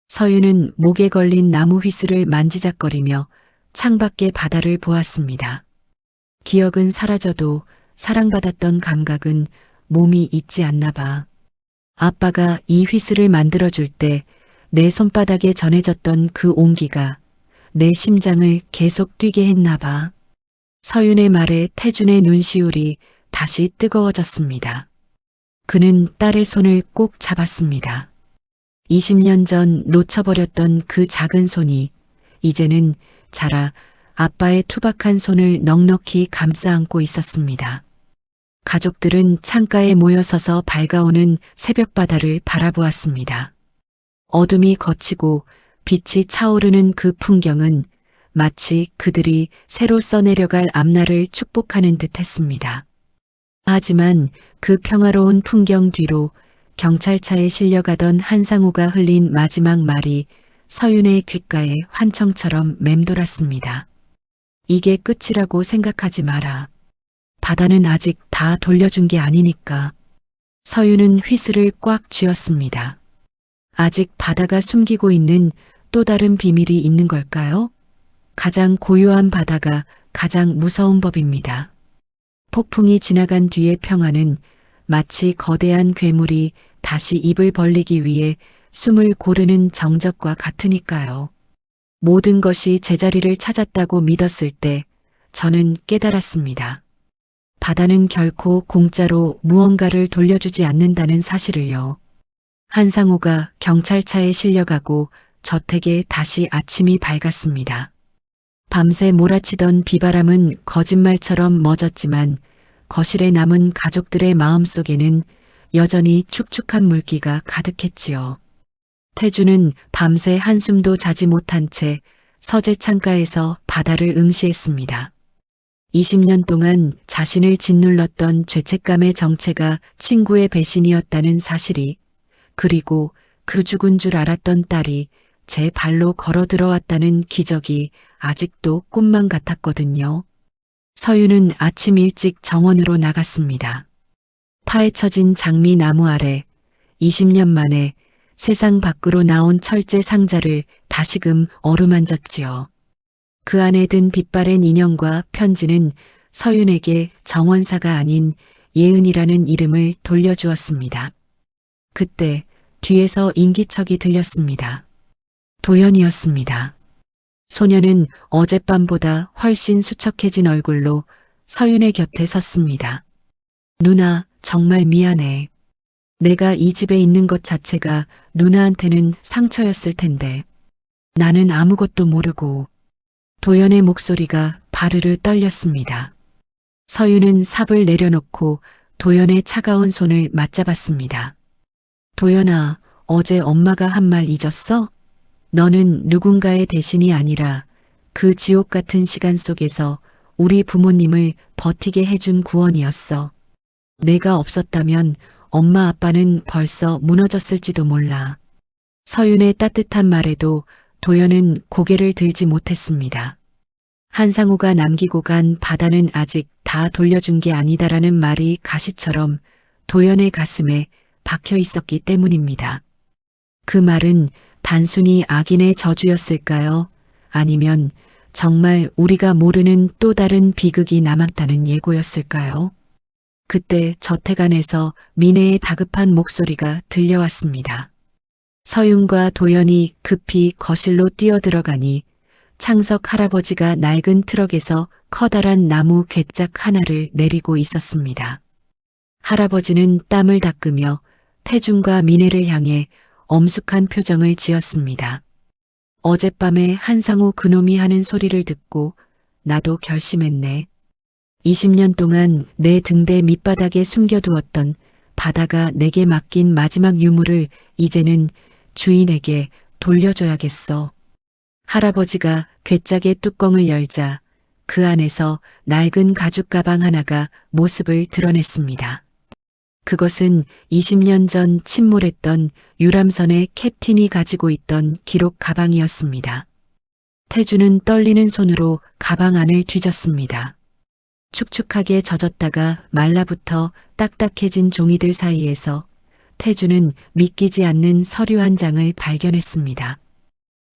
서윤은 목에 걸린 나무 휘슬을 만지작거리며 창밖의 바다를 보았습니다. 기억은 사라져도 사랑받았던 감각은 몸이 잊지 않나 봐. 아빠가 이 휘슬을 만들어줄 때 내 손바닥에 전해졌던 그 온기가 내 심장을 계속 뛰게 했나 봐. 서윤의 말에 태준의 눈시울이 다시 뜨거워졌습니다. 그는 딸의 손을 꼭 잡았습니다. 20년 전 놓쳐버렸던 그 작은 손이 이제는 자라 아빠의 투박한 손을 넉넉히 감싸 안고 있었습니다. 가족들은 창가에 모여서서 밝아오는 새벽바다를 바라보았습니다. 어둠이 걷히고 빛이 차오르는 그 풍경은 마치 그들이 새로 써내려갈 앞날을 축복하는 듯 했습니다. 하지만 그 평화로운 풍경 뒤로 경찰차에 실려가던 한상우가 흘린 마지막 말이 서윤의 귓가에 환청처럼 맴돌았습니다. 이게 끝이라고 생각하지 마라. 바다는 아직 다 돌려준 게 아니니까. 서윤은 휘슬을 꽉 쥐었습니다. 아직 바다가 숨기고 있는 또 다른 비밀이 있는 걸까요? 가장 고요한 바다가 가장 무서운 법입니다. 폭풍이 지나간 뒤의 평화는 마치 거대한 괴물이 다시 입을 벌리기 위해 숨을 고르는 정적과 같으니까요. 모든 것이 제자리를 찾았다고 믿었을 때 저는 깨달았습니다. 바다는 결코 공짜로 무언가를 돌려주지 않는다는 사실을요. 한상우가 경찰차에 실려가고 저택에 다시 아침이 밝았습니다. 밤새 몰아치던 비바람은 거짓말처럼 멎었지만 거실에 남은 가족들의 마음속에는 여전히 축축한 물기가 가득했지요. 태주는 밤새 한숨도 자지 못한 채 서재 창가에서 바다를 응시했습니다. 20년 동안 자신을 짓눌렀던 죄책감의 정체가 친구의 배신이었다는 사실이, 그리고 그 죽은 줄 알았던 딸이 제 발로 걸어 들어왔다는 기적이 아직도 꿈만 같았거든요. 서유는 아침 일찍 정원으로 나갔습니다. 파헤쳐진 장미 나무 아래 20년 만에 세상 밖으로 나온 철제 상자를 다시금 어루만졌지요. 그 안에 든 빛바랜 인형과 편지는 서윤에게 정원사가 아닌 예은이라는 이름을 돌려주었습니다. 그때 뒤에서 인기척이 들렸습니다. 도연이었습니다. 소녀는 어젯밤보다 훨씬 수척해진 얼굴로 서윤의 곁에 섰습니다. 누나, 정말 미안해. 내가 이 집에 있는 것 자체가 누나한테는 상처였을 텐데. 나는 아무것도 모르고. 도연의 목소리가 바르르 떨렸습니다. 서윤은 삽을 내려놓고 도연의 차가운 손을 맞잡았습니다. 도연아, 어제 엄마가 한 말 잊었어? 너는 누군가의 대신이 아니라 그 지옥 같은 시간 속에서 우리 부모님을 버티게 해준 구원이었어. 내가 없었다면 엄마 아빠는 벌써 무너졌을지도 몰라. 서윤의 따뜻한 말에도 도연은 고개를 들지 못했습니다. 한상우가 남기고 간 바다는 아직 다 돌려준 게 아니다라는 말이 가시처럼 도연의 가슴에 박혀 있었기 때문입니다. 그 말은 단순히 악인의 저주였을까요? 아니면 정말 우리가 모르는 또 다른 비극이 남았다는 예고였을까요? 그때 저택 안에서 미네의 다급한 목소리가 들려왔습니다. 서윤과 도연이 급히 거실로 뛰어들어가니 창석 할아버지가 낡은 트럭에서 커다란 나무 괴짝 하나를 내리고 있었습니다. 할아버지는 땀을 닦으며 태준과 미네를 향해 엄숙한 표정을 지었습니다. 어젯밤에 한상우 그놈이 하는 소리를 듣고 나도 결심했네. 20년 동안 내 등대 밑바닥에 숨겨두었던 바다가 내게 맡긴 마지막 유물을 이제는 주인에게 돌려줘야겠어. 할아버지가 괴짝의 뚜껑을 열자 그 안에서 낡은 가죽 가방 하나가 모습을 드러냈습니다. 그것은 20년 전 침몰했던 유람선의 캡틴이 가지고 있던 기록 가방이었습니다. 태주는 떨리는 손으로 가방 안을 뒤졌습니다. 축축하게 젖었다가 말라붙어 딱딱해진 종이들 사이에서 태주는 믿기지 않는 서류 한 장을 발견했습니다.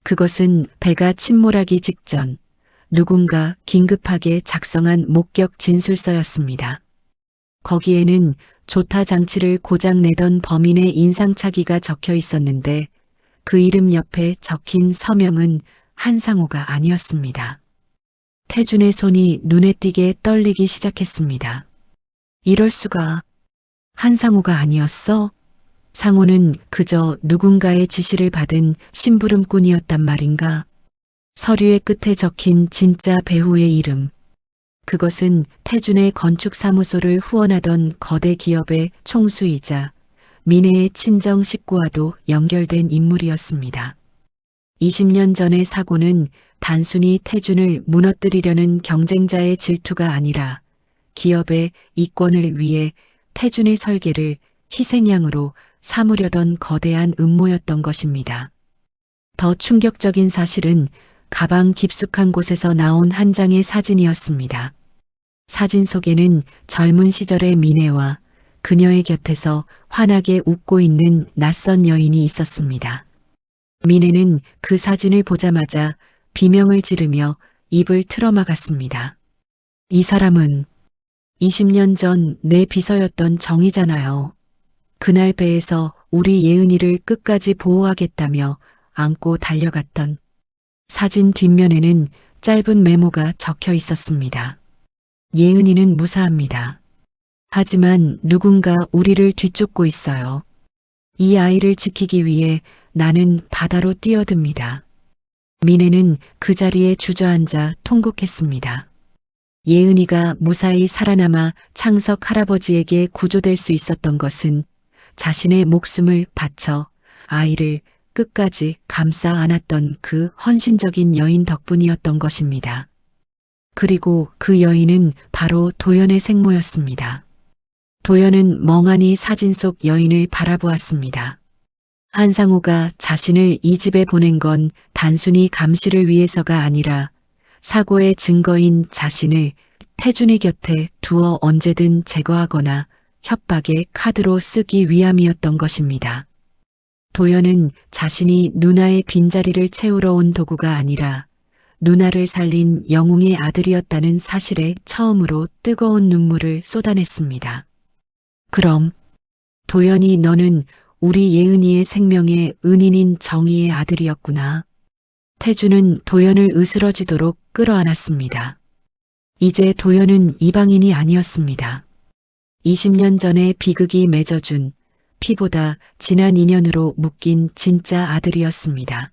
그것은 배가 침몰하기 직전 누군가 긴급하게 작성한 목격 진술서였습니다. 거기에는 조타 장치를 고장 내던 범인의 인상착의가 적혀 있었는데 그 이름 옆에 적힌 서명은 한상우가 아니었습니다. 태준의 손이 눈에 띄게 떨리기 시작했습니다. 이럴 수가. 한상우가 아니었어? 상우는 그저 누군가의 지시를 받은 심부름꾼이었단 말인가? 서류의 끝에 적힌 진짜 배우의 이름. 그것은 태준의 건축사무소를 후원하던 거대 기업의 총수이자 미네의 친정 식구와도 연결된 인물이었습니다. 20년 전의 사고는 단순히 태준을 무너뜨리려는 경쟁자의 질투가 아니라 기업의 이권을 위해 태준의 설계를 희생양으로 삼으려던 거대한 음모였던 것입니다. 더 충격적인 사실은 가방 깊숙한 곳에서 나온 한 장의 사진이었습니다. 사진 속에는 젊은 시절의 미네와 그녀의 곁에서 환하게 웃고 있는 낯선 여인이 있었습니다. 미네는 그 사진을 보자마자 비명을 지르며 입을 틀어막았습니다. 이 사람은 20년 전 내 비서였던 정이잖아요. 그날 배에서 우리 예은이를 끝까지 보호하겠다며 안고 달려갔던. 사진 뒷면에는 짧은 메모가 적혀 있었습니다. 예은이는 무사합니다. 하지만 누군가 우리를 뒤쫓고 있어요. 이 아이를 지키기 위해 나는 바다로 뛰어듭니다. 미네는 그 자리에 주저앉아 통곡했습니다. 예은이가 무사히 살아남아 창석 할아버지에게 구조될 수 있었던 것은 자신의 목숨을 바쳐 아이를 끝까지 감싸 안았던 그 헌신적인 여인 덕분이었던 것입니다. 그리고 그 여인은 바로 도연의 생모였습니다. 도연은 멍하니 사진 속 여인을 바라보았습니다. 한상우가 자신을 이 집에 보낸 건 단순히 감시를 위해서가 아니라 사고의 증거인 자신을 태준이 곁에 두어 언제든 제거하거나 협박의 카드로 쓰기 위함이었던 것입니다. 도연은 자신이 누나의 빈자리를 채우러 온 도구가 아니라 누나를 살린 영웅의 아들이었다는 사실에 처음으로 뜨거운 눈물을 쏟아냈습니다. 그럼 도연이 너는 우리 예은이의 생명의 은인인 정의의 아들이었구나. 태주는 도연을 으스러지도록 끌어안았습니다. 이제 도연은 이방인이 아니었습니다. 20년 전에 비극이 맺어준 피보다 진한 인연으로 묶인 진짜 아들이었습니다.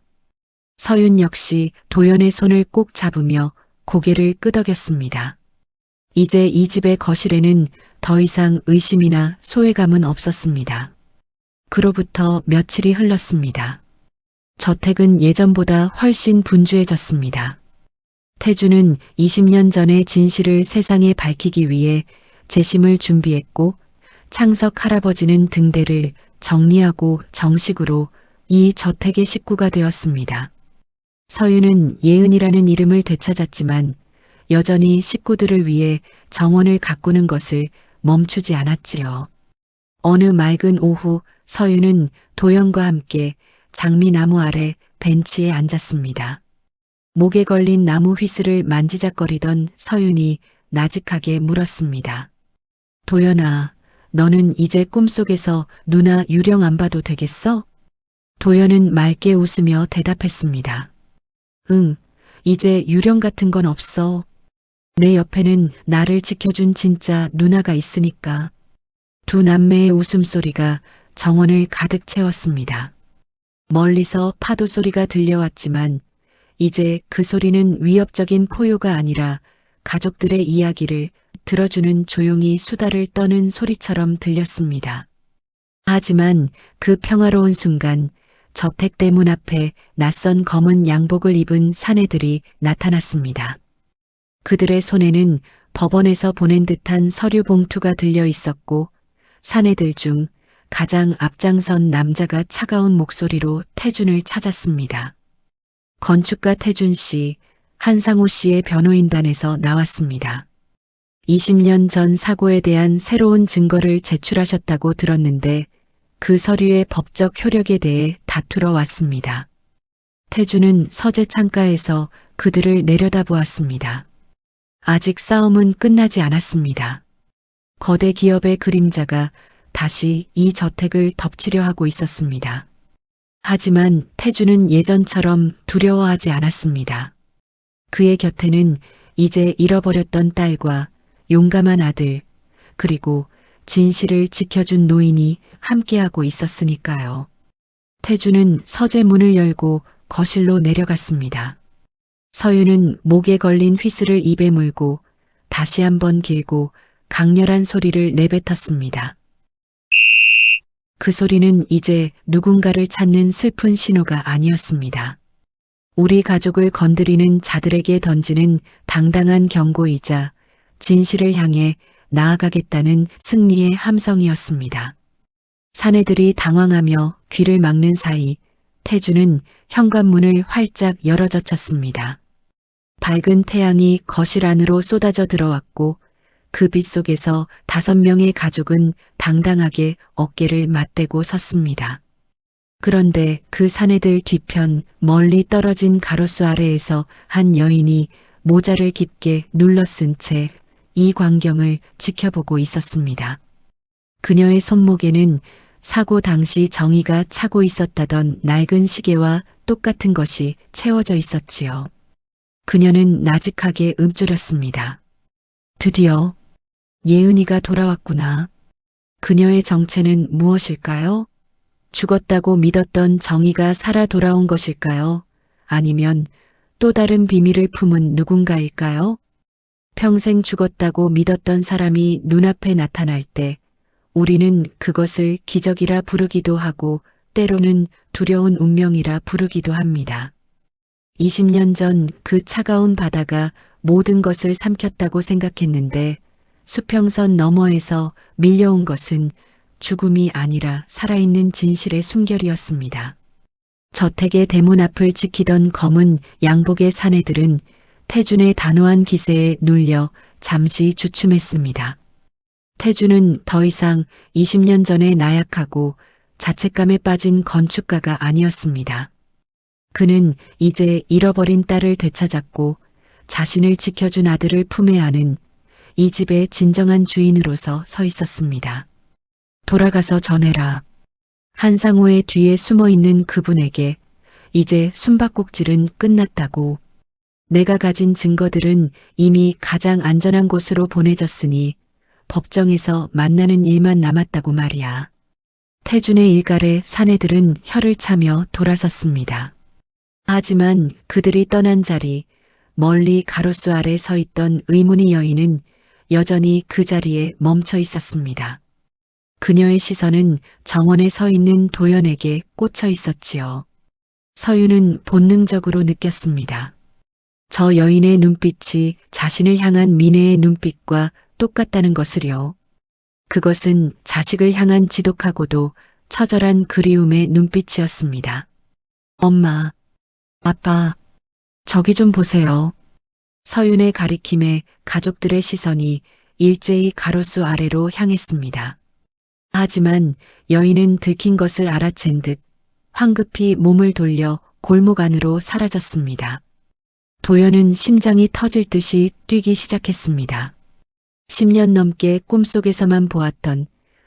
서윤 역시 도연의 손을 꼭 잡으며 고개를 끄덕였습니다. 이제 이 집의 거실에는 더 이상 의심이나 소외감은 없었습니다. 그로부터 며칠이 흘렀습니다. 저택은 예전보다 훨씬 분주해졌습니다. 태주는 20년 전의 진실을 세상에 밝히기 위해 재심을 준비했고 창석 할아버지는 등대를 정리하고 정식으로 이 저택의 식구가 되었습니다. 서윤은 예은이라는 이름을 되찾았지만 여전히 식구들을 위해 정원을 가꾸는 것을 멈추지 않았지요. 어느 맑은 오후 서윤은 도연과 함께 장미나무 아래 벤치에 앉았습니다. 목에 걸린 나무 휘슬을 만지작거리던 서윤이 나직하게 물었습니다. 도연아, 너는 이제 꿈속에서 누나 유령 안 봐도 되겠어? 도연은 맑게 웃으며 대답했습니다. 응, 이제 유령 같은 건 없어. 내 옆에는 나를 지켜준 진짜 누나가 있으니까. 두 남매의 웃음소리가 정원을 가득 채웠습니다. 멀리서 파도 소리가 들려왔지만 이제 그 소리는 위협적인 포효가 아니라 가족들의 이야기를 들어주는 조용히 수다를 떠는 소리처럼 들렸습니다. 하지만 그 평화로운 순간 저택 대문 앞에 낯선 검은 양복을 입은 사내들이 나타났습니다. 그들의 손에는 법원에서 보낸 듯한 서류 봉투가 들려 있었고 사내들 중 가장 앞장선 남자가 차가운 목소리로 태준을 찾았습니다. 건축가 태준 씨, 한상우 씨의 변호인단에서 나왔습니다. 20년 전 사고에 대한 새로운 증거를 제출하셨다고 들었는데 그 서류의 법적 효력에 대해 다투러 왔습니다. 태준은 서재 창가에서 그들을 내려다보았습니다. 아직 싸움은 끝나지 않았습니다. 거대 기업의 그림자가 다시 이 저택을 덮치려 하고 있었습니다. 하지만 태준은 예전처럼 두려워하지 않았습니다. 그의 곁에는 이제 잃어버렸던 딸과 용감한 아들, 그리고 진실을 지켜준 노인이 함께하고 있었으니까요. 태준은 서재 문을 열고 거실로 내려갔습니다. 서윤은 목에 걸린 휘슬을 입에 물고 다시 한번 길고 강렬한 소리를 내뱉었습니다. 그 소리는 이제 누군가를 찾는 슬픈 신호가 아니었습니다. 우리 가족을 건드리는 자들에게 던지는 당당한 경고이자 진실을 향해 나아가겠다는 승리의 함성이었습니다. 사내들이 당황하며 귀를 막는 사이 태주는 현관문을 활짝 열어젖혔습니다. 밝은 태양이 거실 안으로 쏟아져 들어왔고 그 빛 속에서 5명의 가족은 당당하게 어깨를 맞대고 섰습니다. 그런데 그 사내들 뒤편 멀리 떨어진 가로수 아래에서 한 여인이 모자를 깊게 눌러쓴 채 이 광경을 지켜보고 있었습니다. 그녀의 손목에는 사고 당시 정희가 차고 있었다던 낡은 시계와 똑같은 것이 채워져 있었지요. 그녀는 나직하게 읊조렸습니다. 드디어 예은이가 돌아왔구나. 그녀의 정체는 무엇일까요? 죽었다고 믿었던 정의가 살아 돌아온 것일까요? 아니면 또 다른 비밀을 품은 누군가일까요? 평생 죽었다고 믿었던 사람이 눈앞에 나타날 때 우리는 그것을 기적이라 부르기도 하고 때로는 두려운 운명이라 부르기도 합니다. 20년 전 그 차가운 바다가 모든 것을 삼켰다고 생각했는데 수평선 너머에서 밀려온 것은 죽음이 아니라 살아있는 진실의 숨결이었습니다. 저택의 대문 앞을 지키던 검은 양복의 사내들은 태준의 단호한 기세에 눌려 잠시 주춤했습니다. 태준은 더 이상 20년 전에 나약하고 자책감에 빠진 건축가가 아니었습니다. 그는 이제 잃어버린 딸을 되찾았고 자신을 지켜준 아들을 품에 안은 이 집의 진정한 주인으로서 서 있었습니다. 돌아가서 전해라. 한상호의 뒤에 숨어 있는 그분에게 이제 숨바꼭질은 끝났다고. 내가 가진 증거들은 이미 가장 안전한 곳으로 보내졌으니 법정에서 만나는 일만 남았다고 말이야. 태준의 일갈에 사내들은 혀를 차며 돌아섰습니다. 하지만 그들이 떠난 자리, 멀리 가로수 아래 서 있던 의문의 여인은 여전히 그 자리에 멈춰 있었습니다. 그녀의 시선은 정원에 서 있는 도연에게 꽂혀 있었지요. 서윤은 본능적으로 느꼈습니다. 저 여인의 눈빛이 자신을 향한 미래의 눈빛과 똑같다는 것을요. 그것은 자식을 향한 지독하고도 처절한 그리움의 눈빛이었습니다. 엄마, 아빠, 저기 좀 보세요. 서윤의 가리킴에 가족들의 시선이 일제히 가로수 아래로 향했습니다. 하지만 여인은 들킨 것을 알아챈 듯 황급히 몸을 돌려 골목 안으로 사라졌습니다. 도연은 심장이 터질 듯이 뛰기 시작했습니다. 10년 넘게 꿈속에서만 보았던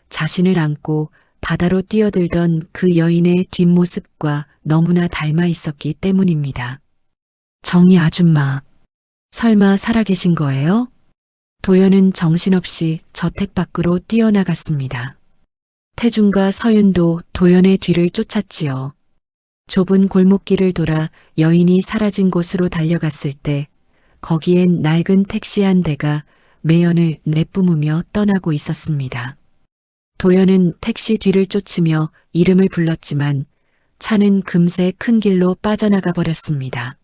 자신을 안고 바다로 뛰어들던 그 여인의 뒷모습과 너무나 닮아 있었기 때문입니다. 정희 아줌마, 설마 살아계신 거예요? 도연은 정신없이 저택 밖으로 뛰어나갔습니다. 태준과 서윤도 도연의 뒤를 쫓았지요. 좁은 골목길을 돌아 여인이 사라진 곳으로 달려갔을 때 거기엔 낡은 택시 한 대가 매연을 내뿜으며 떠나고 있었습니다. 도연은 택시 뒤를 쫓으며 이름을 불렀지만 차는 금세 큰 길로 빠져나가 버렸습니다.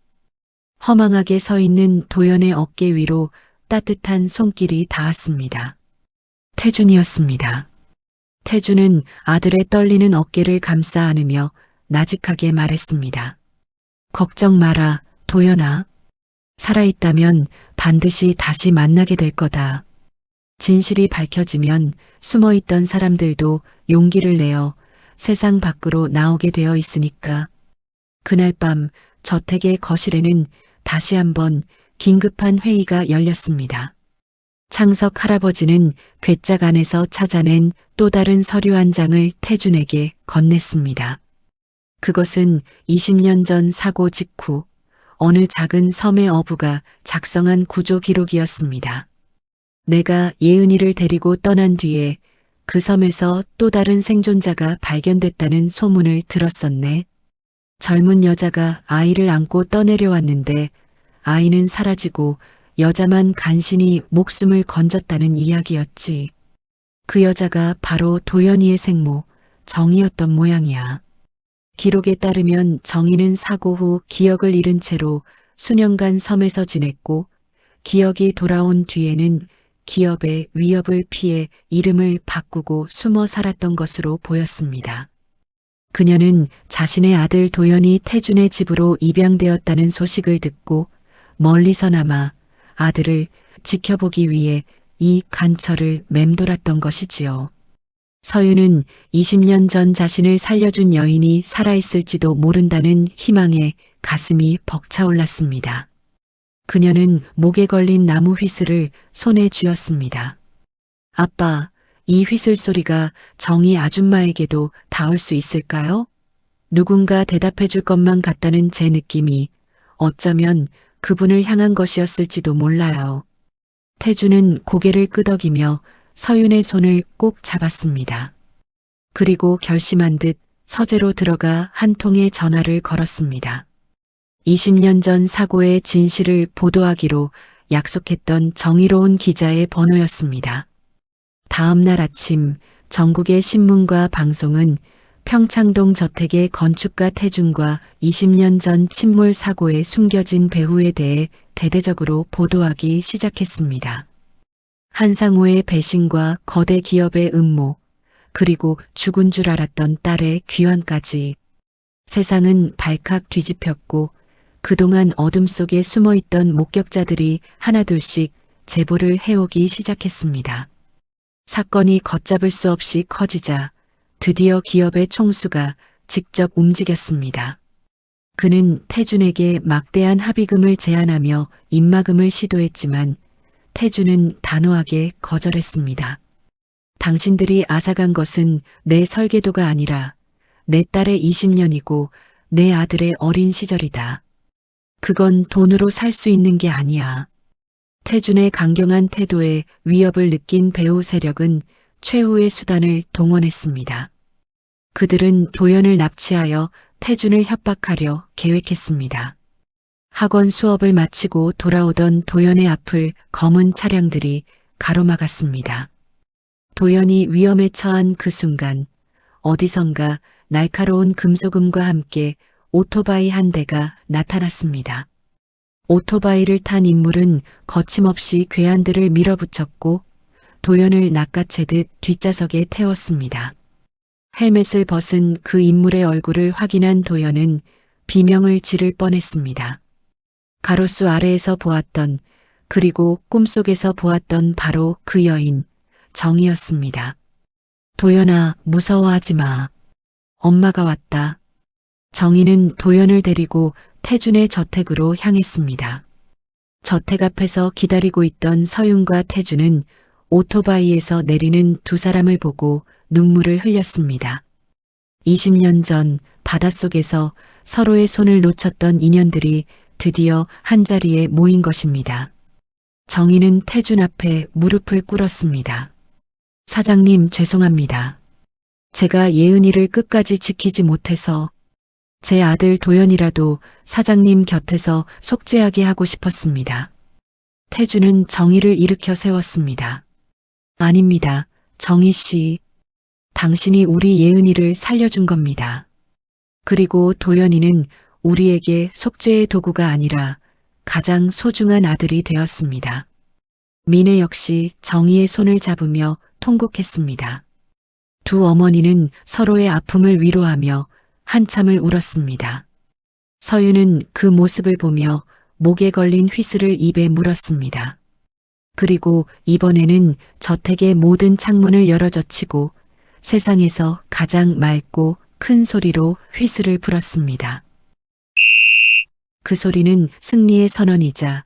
허망하게 서 있는 도연의 어깨 위로 따뜻한 손길이 닿았습니다. 태준이었습니다. 태준은 아들의 떨리는 어깨를 감싸 안으며 나직하게 말했습니다. 걱정 마라, 도연아. 살아있다면 반드시 다시 만나게 될 거다. 진실이 밝혀지면 숨어있던 사람들도 용기를 내어 세상 밖으로 나오게 되어 있으니까. 그날 밤 저택의 거실에는 다시 한번 긴급한 회의가 열렸습니다. 창석 할아버지는 괴짝 안에서 찾아낸 또 다른 서류 한 장을 태준에게 건넸습니다. 그것은 20년 전 사고 직후 어느 작은 섬의 어부가 작성한 구조 기록이었습니다. 내가 예은이를 데리고 떠난 뒤에 그 섬에서 또 다른 생존자가 발견됐다는 소문을 들었었네. 젊은 여자가 아이를 안고 떠내려왔는데 아이는 사라지고 여자만 간신히 목숨을 건졌다는 이야기였지. 그 여자가 바로 도연이의 생모 정이었던 모양이야. 기록에 따르면 정이는 사고 후 기억을 잃은 채로 수년간 섬에서 지냈고 기억이 돌아온 뒤에는 기업의 위협을 피해 이름을 바꾸고 숨어 살았던 것으로 보였습니다. 그녀는 자신의 아들 도연이 태준의 집으로 입양되었다는 소식을 듣고 멀리서나마 아들을 지켜보기 위해 이 간처를 맴돌았던 것이지요. 서윤은 20년 전 자신을 살려준 여인이 살아있을지도 모른다는 희망에 가슴이 벅차올랐습니다. 그녀는 목에 걸린 나무 휘슬을 손에 쥐었습니다. 아빠, 이 휘슬 소리가 정희 아줌마에게도 닿을 수 있을까요? 누군가 대답해 줄 것만 같다는 제 느낌이 어쩌면 그분을 향한 것이었을지도 몰라요. 태준은 고개를 끄덕이며 서윤의 손을 꼭 잡았습니다. 그리고 결심한 듯 서재로 들어가 한 통의 전화를 걸었습니다. 20년 전 사고의 진실을 보도하기로 약속했던 정의로운 기자의 번호였습니다. 다음 날 아침 전국의 신문과 방송은 평창동 저택의 건축가 태준과 20년 전 침몰 사고에 숨겨진 배후에 대해 대대적으로 보도하기 시작했습니다. 한상호의 배신과 거대 기업의 음모, 그리고 죽은 줄 알았던 딸의 귀환까지. 세상은 발칵 뒤집혔고 그동안 어둠 속에 숨어있던 목격자들이 하나둘씩 제보를 해오기 시작했습니다. 사건이 걷잡을 수 없이 커지자 드디어 기업의 총수가 직접 움직였습니다. 그는 태준에게 막대한 합의금을 제안하며 입막음을 시도했지만 태준은 단호하게 거절했습니다. 당신들이 앗아간 것은 내 설계도가 아니라 내 딸의 20년이고 내 아들의 어린 시절이다. 그건 돈으로 살 수 있는 게 아니야. 태준의 강경한 태도에 위협을 느낀 배후 세력은 최후의 수단을 동원했습니다. 그들은 도연을 납치하여 태준을 협박하려 계획했습니다. 학원 수업을 마치고 돌아오던 도연의 앞을 검은 차량들이 가로막았습니다. 도연이 위험에 처한 그 순간 어디선가 날카로운 금속음과 함께 오토바이 한 대가 나타났습니다. 오토바이를 탄 인물은 거침없이 괴한들을 밀어붙였고 도연을 낚아채듯 뒷좌석에 태웠습니다. 헬멧을 벗은 그 인물의 얼굴을 확인한 도연은 비명을 지를 뻔했습니다. 가로수 아래에서 보았던, 그리고 꿈속에서 보았던 바로 그 여인, 정이었습니다. 도연아, 무서워하지 마. 엄마가 왔다. 정희는 도연을 데리고 태준의 저택으로 향했습니다. 저택 앞에서 기다리고 있던 서윤과 태준은 오토바이에서 내리는 두 사람을 보고 눈물을 흘렸습니다. 20년 전 바닷속에서 서로의 손을 놓쳤던 인연들이 드디어 한자리에 모인 것입니다. 정희는 태준 앞에 무릎을 꿇었습니다. 사장님, 죄송합니다. 제가 예은이를 끝까지 지키지 못해서 제 아들 도연이라도 사장님 곁에서 속죄하게 하고 싶었습니다. 태준은 정희를 일으켜 세웠습니다. 아닙니다. 정희 씨. 당신이 우리 예은이를 살려준 겁니다. 그리고 도연이는 우리에게 속죄의 도구가 아니라 가장 소중한 아들이 되었습니다. 민혜 역시 정희의 손을 잡으며 통곡했습니다. 두 어머니는 서로의 아픔을 위로하며 한참을 울었습니다. 서윤은 그 모습을 보며 목에 걸린 휘슬을 입에 물었습니다. 그리고 이번에는 저택의 모든 창문을 열어젖히고 세상에서 가장 맑고 큰 소리로 휘슬을 불었습니다. 그 소리는 승리의 선언이자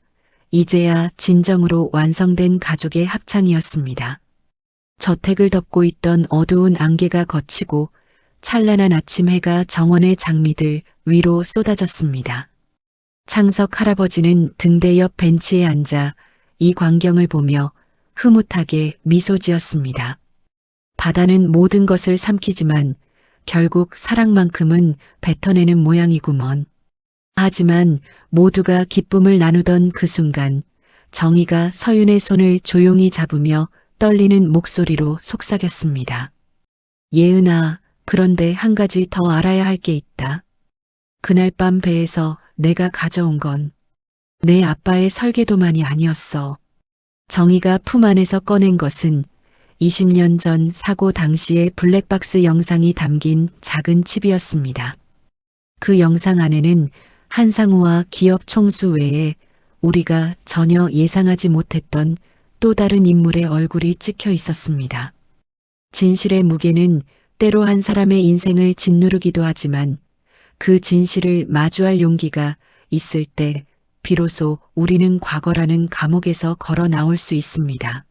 이제야 진정으로 완성된 가족의 합창이었습니다. 저택을 덮고 있던 어두운 안개가 걷히고 찬란한 아침 해가 정원의 장미들 위로 쏟아졌습니다. 창석 할아버지는 등대 옆 벤치에 앉아 이 광경을 보며 흐뭇하게 미소 지었습니다. 바다는 모든 것을 삼키지만 결국 사랑만큼은 뱉어내는 모양이구먼. 하지만 모두가 기쁨을 나누던 그 순간 정희가 서윤의 손을 조용히 잡으며 떨리는 목소리로 속삭였습니다. 예은아, 그런데 한 가지 더 알아야 할 게 있다. 그날 밤 배에서 내가 가져온 건 내 아빠의 설계도만이 아니었어. 정희가 품 안에서 꺼낸 것은 20년 전 사고 당시의 블랙박스 영상이 담긴 작은 칩이었습니다. 그 영상 안에는 한상우와 기업 총수 외에 우리가 전혀 예상하지 못했던 또 다른 인물의 얼굴이 찍혀 있었습니다. 진실의 무게는 때로 한 사람의 인생을 짓누르기도 하지만 그 진실을 마주할 용기가 있을 때 비로소 우리는 과거라는 감옥에서 걸어 나올 수 있습니다.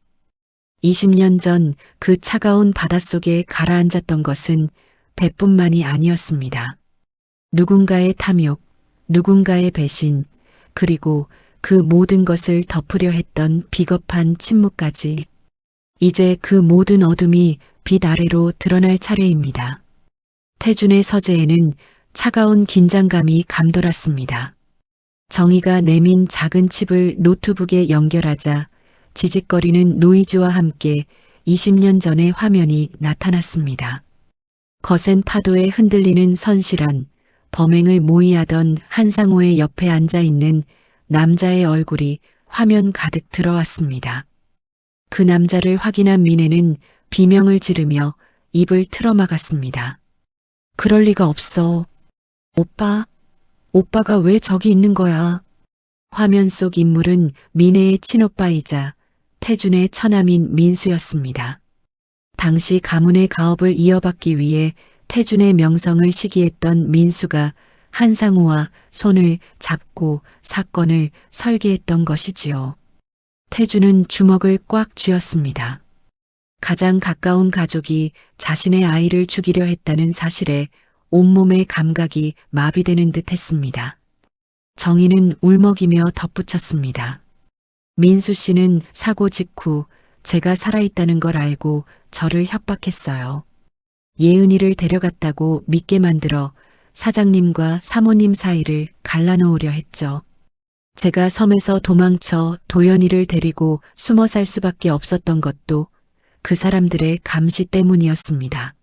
20년 전 그 차가운 바닷속에 가라앉았던 것은 배뿐만이 아니었습니다. 누군가의 탐욕, 누군가의 배신, 그리고 그 모든 것을 덮으려 했던 비겁한 침묵까지. 이제 그 모든 어둠이 빛 아래로 드러날 차례입니다. 태준의 서재에는 차가운 긴장감이 감돌았습니다. 정희가 내민 작은 칩을 노트북에 연결하자 지직거리는 노이즈와 함께 20년 전의 화면이 나타났습니다. 거센 파도에 흔들리는 선실한 범행을 모의하던 한상호의 옆에 앉아있는 남자의 얼굴이 화면 가득 들어왔습니다. 그 남자를 확인한 민혜는 비명을 지르며 입을 틀어막았습니다. 그럴 리가 없어. 오빠가 왜 저기 있는 거야? 화면 속 인물은 민혜의 친오빠이자 태준의 처남인 민수였습니다. 당시 가문의 가업을 이어받기 위해 태준의 명성을 시기했던 민수가 한상우와 손을 잡고 사건을 설계했던 것이지요. 태준은 주먹을 꽉 쥐었습니다. 가장 가까운 가족이 자신의 아이를 죽이려 했다는 사실에 온몸의 감각이 마비되는 듯 했습니다. 정희는 울먹이며 덧붙였습니다. 민수 씨는 사고 직후 제가 살아있다는 걸 알고 저를 협박했어요. 예은이를 데려갔다고 믿게 만들어 사장님과 사모님 사이를 갈라놓으려 했죠. 제가 섬에서 도망쳐 도연이를 데리고 숨어 살 수밖에 없었던 것도 그 사람들의 감시 때문이었습니다.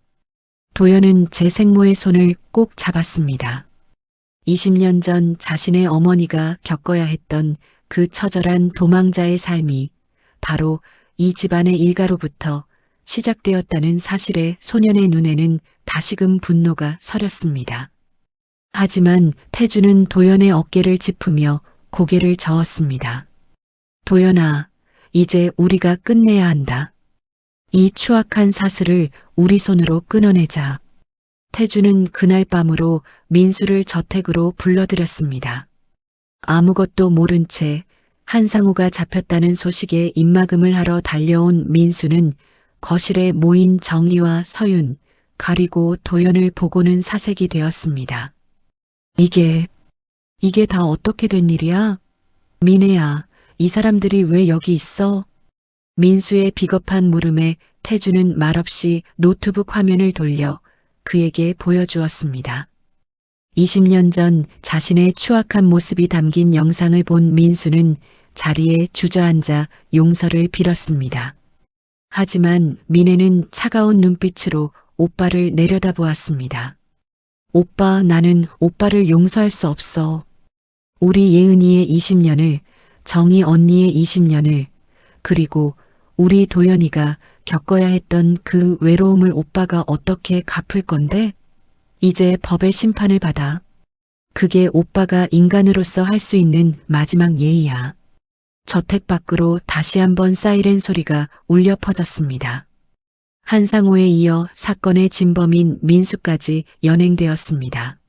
도연은 제 생모의 손을 꼭 잡았습니다. 20년 전 자신의 어머니가 겪어야 했던 그 처절한 도망자의 삶이 바로 이 집안의 일가로부터 시작되었다는 사실에 소년의 눈에는 다시금 분노가 서렸습니다. 하지만 태준은 도연의 어깨를 짚으며 고개를 저었습니다. 도연아, 이제 우리가 끝내야 한다. 이 추악한 사슬을 우리 손으로 끊어내자. 태준은 그날 밤으로 민수를 저택으로 불러들였습니다. 아무것도 모른 채 한상우가 잡혔다는 소식에 입막음을 하러 달려온 민수는 거실에 모인 정희와 서윤, 그리고 도연을 보고는 사색이 되었습니다. 이게 다 어떻게 된 일이야? 민혜야, 이 사람들이 왜 여기 있어? 민수의 비겁한 물음에 태준은 말없이 노트북 화면을 돌려 그에게 보여주었습니다. 20년 전 자신의 추악한 모습이 담긴 영상을 본 민수는 자리에 주저앉아 용서를 빌었습니다. 하지만 민혜는 차가운 눈빛으로 오빠를 내려다보았습니다. 오빠, 나는 오빠를 용서할 수 없어. 우리 예은이의 20년을, 정희 언니의 20년을, 그리고 우리 도연이가 겪어야 했던 그 외로움을 오빠가 어떻게 갚을 건데? 이제 법의 심판을 받아. 그게 오빠가 인간으로서 할 수 있는 마지막 예의야. 저택 밖으로 다시 한번 사이렌 소리가 울려 퍼졌습니다. 한상호에 이어 사건의 진범인 민수까지 연행되었습니다.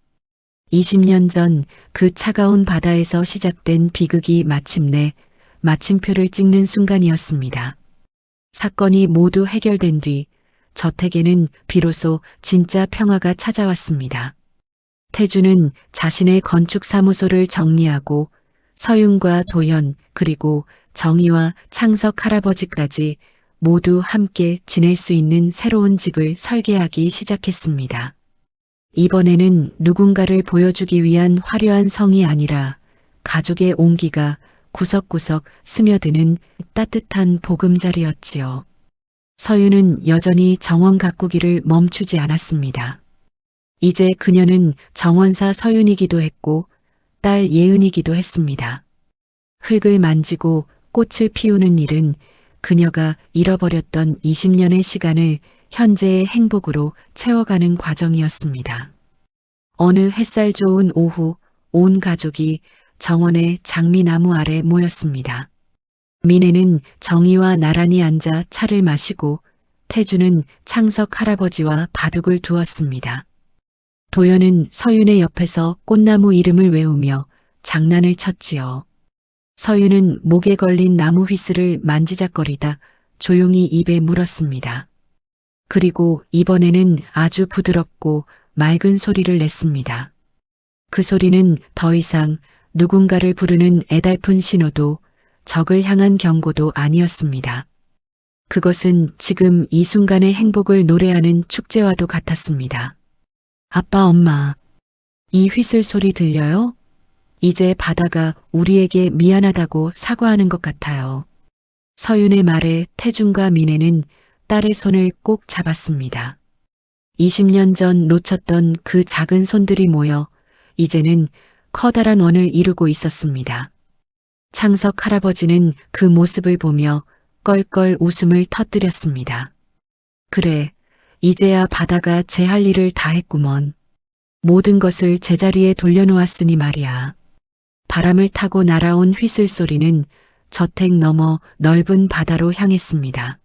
20년 전 그 차가운 바다에서 시작된 비극이 마침내 마침표를 찍는 순간이었습니다. 사건이 모두 해결된 뒤 저택에는 비로소 진짜 평화가 찾아왔습니다. 태준은 자신의 건축사무소를 정리하고 서윤과 도연 그리고 정희와 창석 할아버지까지 모두 함께 지낼 수 있는 새로운 집을 설계하기 시작했습니다. 이번에는 누군가를 보여주기 위한 화려한 성이 아니라 가족의 온기가 구석구석 스며드는 따뜻한 보금자리였지요. 서윤은 여전히 정원 가꾸기를 멈추지 않았습니다. 이제 그녀는 정원사 서윤이기도 했고 딸 예은이기도 했습니다. 흙을 만지고 꽃을 피우는 일은 그녀가 잃어버렸던 20년의 시간을 현재의 행복으로 채워가는 과정이었습니다. 어느 햇살 좋은 오후 온 가족이 정원의 장미나무 아래 모였습니다. 민혜는 정희와 나란히 앉아 차를 마시고 태준은 창석 할아버지와 바둑을 두었습니다. 도연은 서윤의 옆에서 꽃나무 이름을 외우며 장난을 쳤지요. 서윤은 목에 걸린 나무 휘슬을 만지작거리다 조용히 입에 물었습니다. 그리고 이번에는 아주 부드럽고 맑은 소리를 냈습니다. 그 소리는 더 이상 누군가를 부르는 애달픈 신호도 적을 향한 경고도 아니었습니다. 그것은 지금 이 순간의 행복을 노래하는 축제와도 같았습니다. 아빠, 엄마, 이 휘슬 소리 들려요? 이제 바다가 우리에게 미안하다고 사과하는 것 같아요. 서윤의 말에 태준과 민혜는 딸의 손을 꼭 잡았습니다. 20년 전 놓쳤던 그 작은 손들이 모여 이제는 커다란 원을 이루고 있었습니다. 창석 할아버지는 그 모습을 보며 껄껄 웃음을 터뜨렸습니다. 그래, 이제야 바다가 제 할 일을 다 했구먼. 모든 것을 제자리에 돌려놓았으니 말이야. 바람을 타고 날아온 휘슬 소리는 저택 너머 넓은 바다로 향했습니다.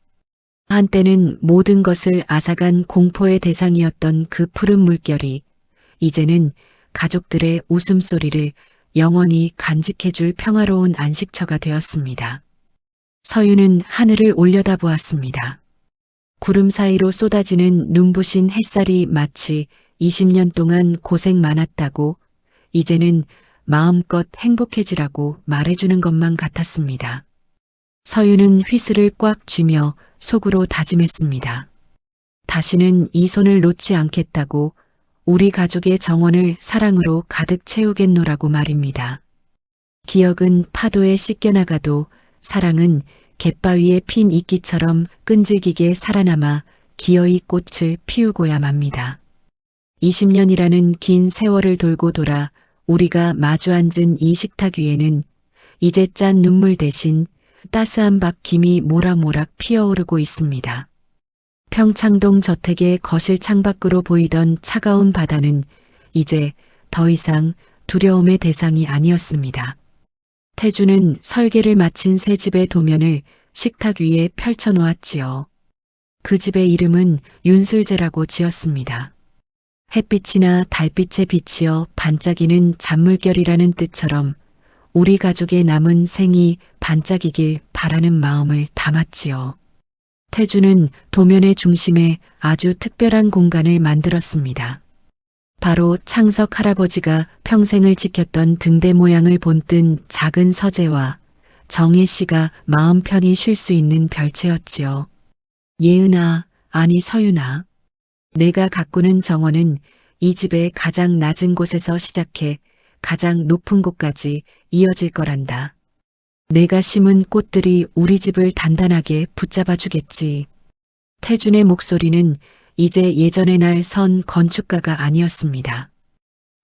한때는 모든 것을 앗아간 공포의 대상이었던 그 푸른 물결이 이제는 가족들의 웃음소리를 영원히 간직해줄 평화로운 안식처가 되었습니다. 서윤은 하늘을 올려다보았습니다. 구름 사이로 쏟아지는 눈부신 햇살이 마치 20년 동안 고생 많았다고 이제는 마음껏 행복해지라고 말해주는 것만 같았습니다. 서윤은 휘슬을 꽉 쥐며 속으로 다짐했습니다. 다시는 이 손을 놓지 않겠다고 우리 가족의 정원을 사랑으로 가득 채우겠노라고 말입니다. 기억은 파도에 씻겨나가도 사랑은 갯바위에 핀 이끼처럼 끈질기게 살아남아 기어이 꽃을 피우고야 맙니다. 20년이라는 긴 세월을 돌고 돌아 우리가 마주 앉은 이 식탁 위에는 이제 짠 눈물 대신 따스한 밥 김이 모락모락 피어오르고 있습니다. 평창동 저택의 거실 창밖으로 보이던 차가운 바다는 이제 더 이상 두려움의 대상이 아니었습니다. 태주는 설계를 마친 새 집의 도면을 식탁 위에 펼쳐놓았지요. 그 집의 이름은 윤술재라고 지었습니다. 햇빛이나 달빛에 비치어 반짝이는 잔물결이라는 뜻처럼 우리 가족의 남은 생이 반짝이길 바라는 마음을 담았지요. 태주는 도면의 중심에 아주 특별한 공간을 만들었습니다. 바로 창석 할아버지가 평생을 지켰던 등대 모양을 본뜬 작은 서재와 정혜 씨가 마음 편히 쉴 수 있는 별채였지요. 예은아, 아니 서윤아. 내가 가꾸는 정원은 이 집의 가장 낮은 곳에서 시작해 가장 높은 곳까지 이어질 거란다. 내가 심은 꽃들이 우리 집을 단단하게 붙잡아 주겠지. 태준의 목소리는 이제 예전의 날 선 건축가가 아니었습니다.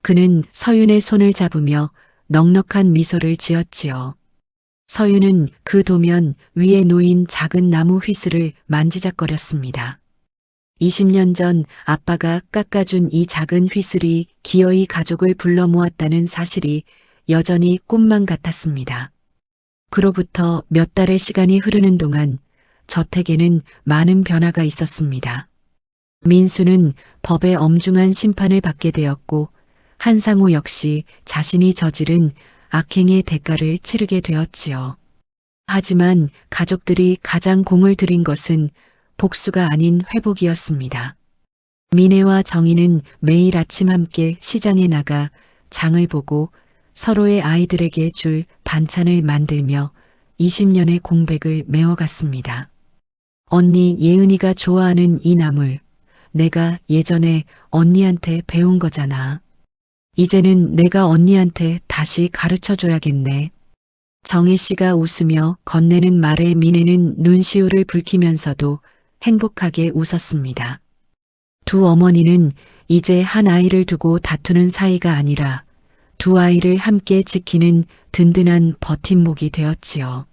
그는 서윤의 손을 잡으며 넉넉한 미소를 지었지요. 서윤은 그 도면 위에 놓인 작은 나무 휘슬을 만지작거렸습니다. 20년 전 아빠가 깎아준 이 작은 휘슬이 기어이 가족을 불러 모았다는 사실이 여전히 꿈만 같았습니다. 그로부터 몇 달의 시간이 흐르는 동안 저택에는 많은 변화가 있었습니다. 민수는 법의 엄중한 심판을 받게 되었고 한상우 역시 자신이 저지른 악행의 대가를 치르게 되었지요. 하지만 가족들이 가장 공을 들인 것은 복수가 아닌 회복이었습니다. 민혜와 정희는 매일 아침 함께 시장에 나가 장을 보고 서로의 아이들에게 줄 반찬을 만들며 20년의 공백을 메워갔습니다. 언니 예은이가 좋아하는 이 나물, 내가 예전에 언니한테 배운 거잖아. 이제는 내가 언니한테 다시 가르쳐줘야겠네. 정혜 씨가 웃으며 건네는 말에 민혜는 눈시울을 붉히면서도 행복하게 웃었습니다. 두 어머니는 이제 한 아이를 두고 다투는 사이가 아니라 두 아이를 함께 지키는 든든한 버팀목이 되었지요.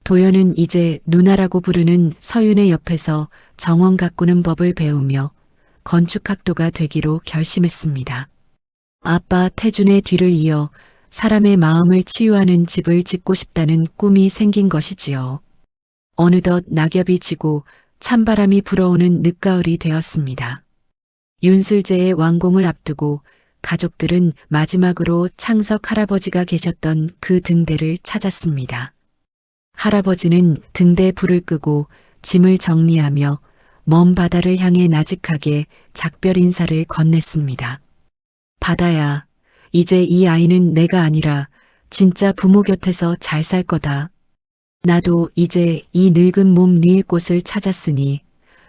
도연은 이제 누나라고 부르는 서윤의 옆에서 정원 가꾸는 법을 배우며 건축학도가 되기로 결심했습니다. 아빠 태준의 뒤를 이어 사람의 마음을 치유하는 집을 짓고 싶다는 꿈이 생긴 것이지요. 어느덧 낙엽이 지고 찬바람이 불어오는 늦가을이 되었습니다. 윤슬제의 완공을 앞두고 가족들은 마지막으로 창석 할아버지가 계셨던 그 등대를 찾았습니다. 할아버지는 등대 불을 끄고 짐을 정리하며 먼 바다를 향해 나직하게 작별 인사를 건넸습니다. 바다야, 이제 이 아이는 내가 아니라 진짜 부모 곁에서 잘 살 거다. 나도 이제 이 늙은 몸 누일 곳을 찾았으니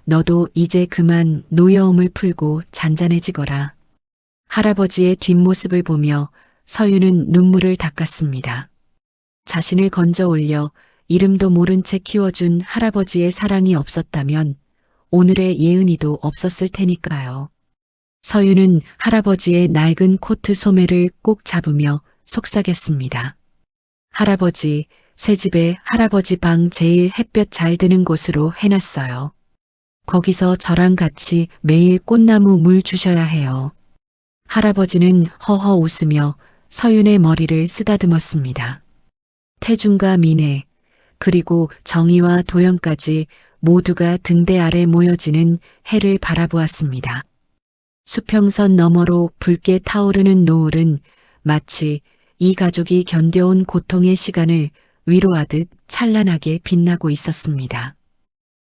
너도 이제 그만 노여움을 풀고 잔잔해지거라. 할아버지의 뒷모습을 보며 서윤은 눈물을 닦았습니다. 자신을 건져 올려 이름도 모른 채 키워준 할아버지의 사랑이 없었다면 오늘의 예은이도 없었을 테니까요. 서윤은 할아버지의 낡은 코트 소매를 꼭 잡으며 속삭였습니다. 할아버지, 새 집에 할아버지 방 제일 햇볕 잘 드는 곳으로 해놨어요. 거기서 저랑 같이 매일 꽃나무 물 주셔야 해요. 할아버지는 허허 웃으며 서윤의 머리를 쓰다듬었습니다. 태준과 미애, 그리고 정희와 도연까지 모두가 등대 아래 모여지는 해를 바라보았습니다. 수평선 너머로 붉게 타오르는 노을은 마치 이 가족이 견뎌온 고통의 시간을 위로하듯 찬란하게 빛나고 있었습니다.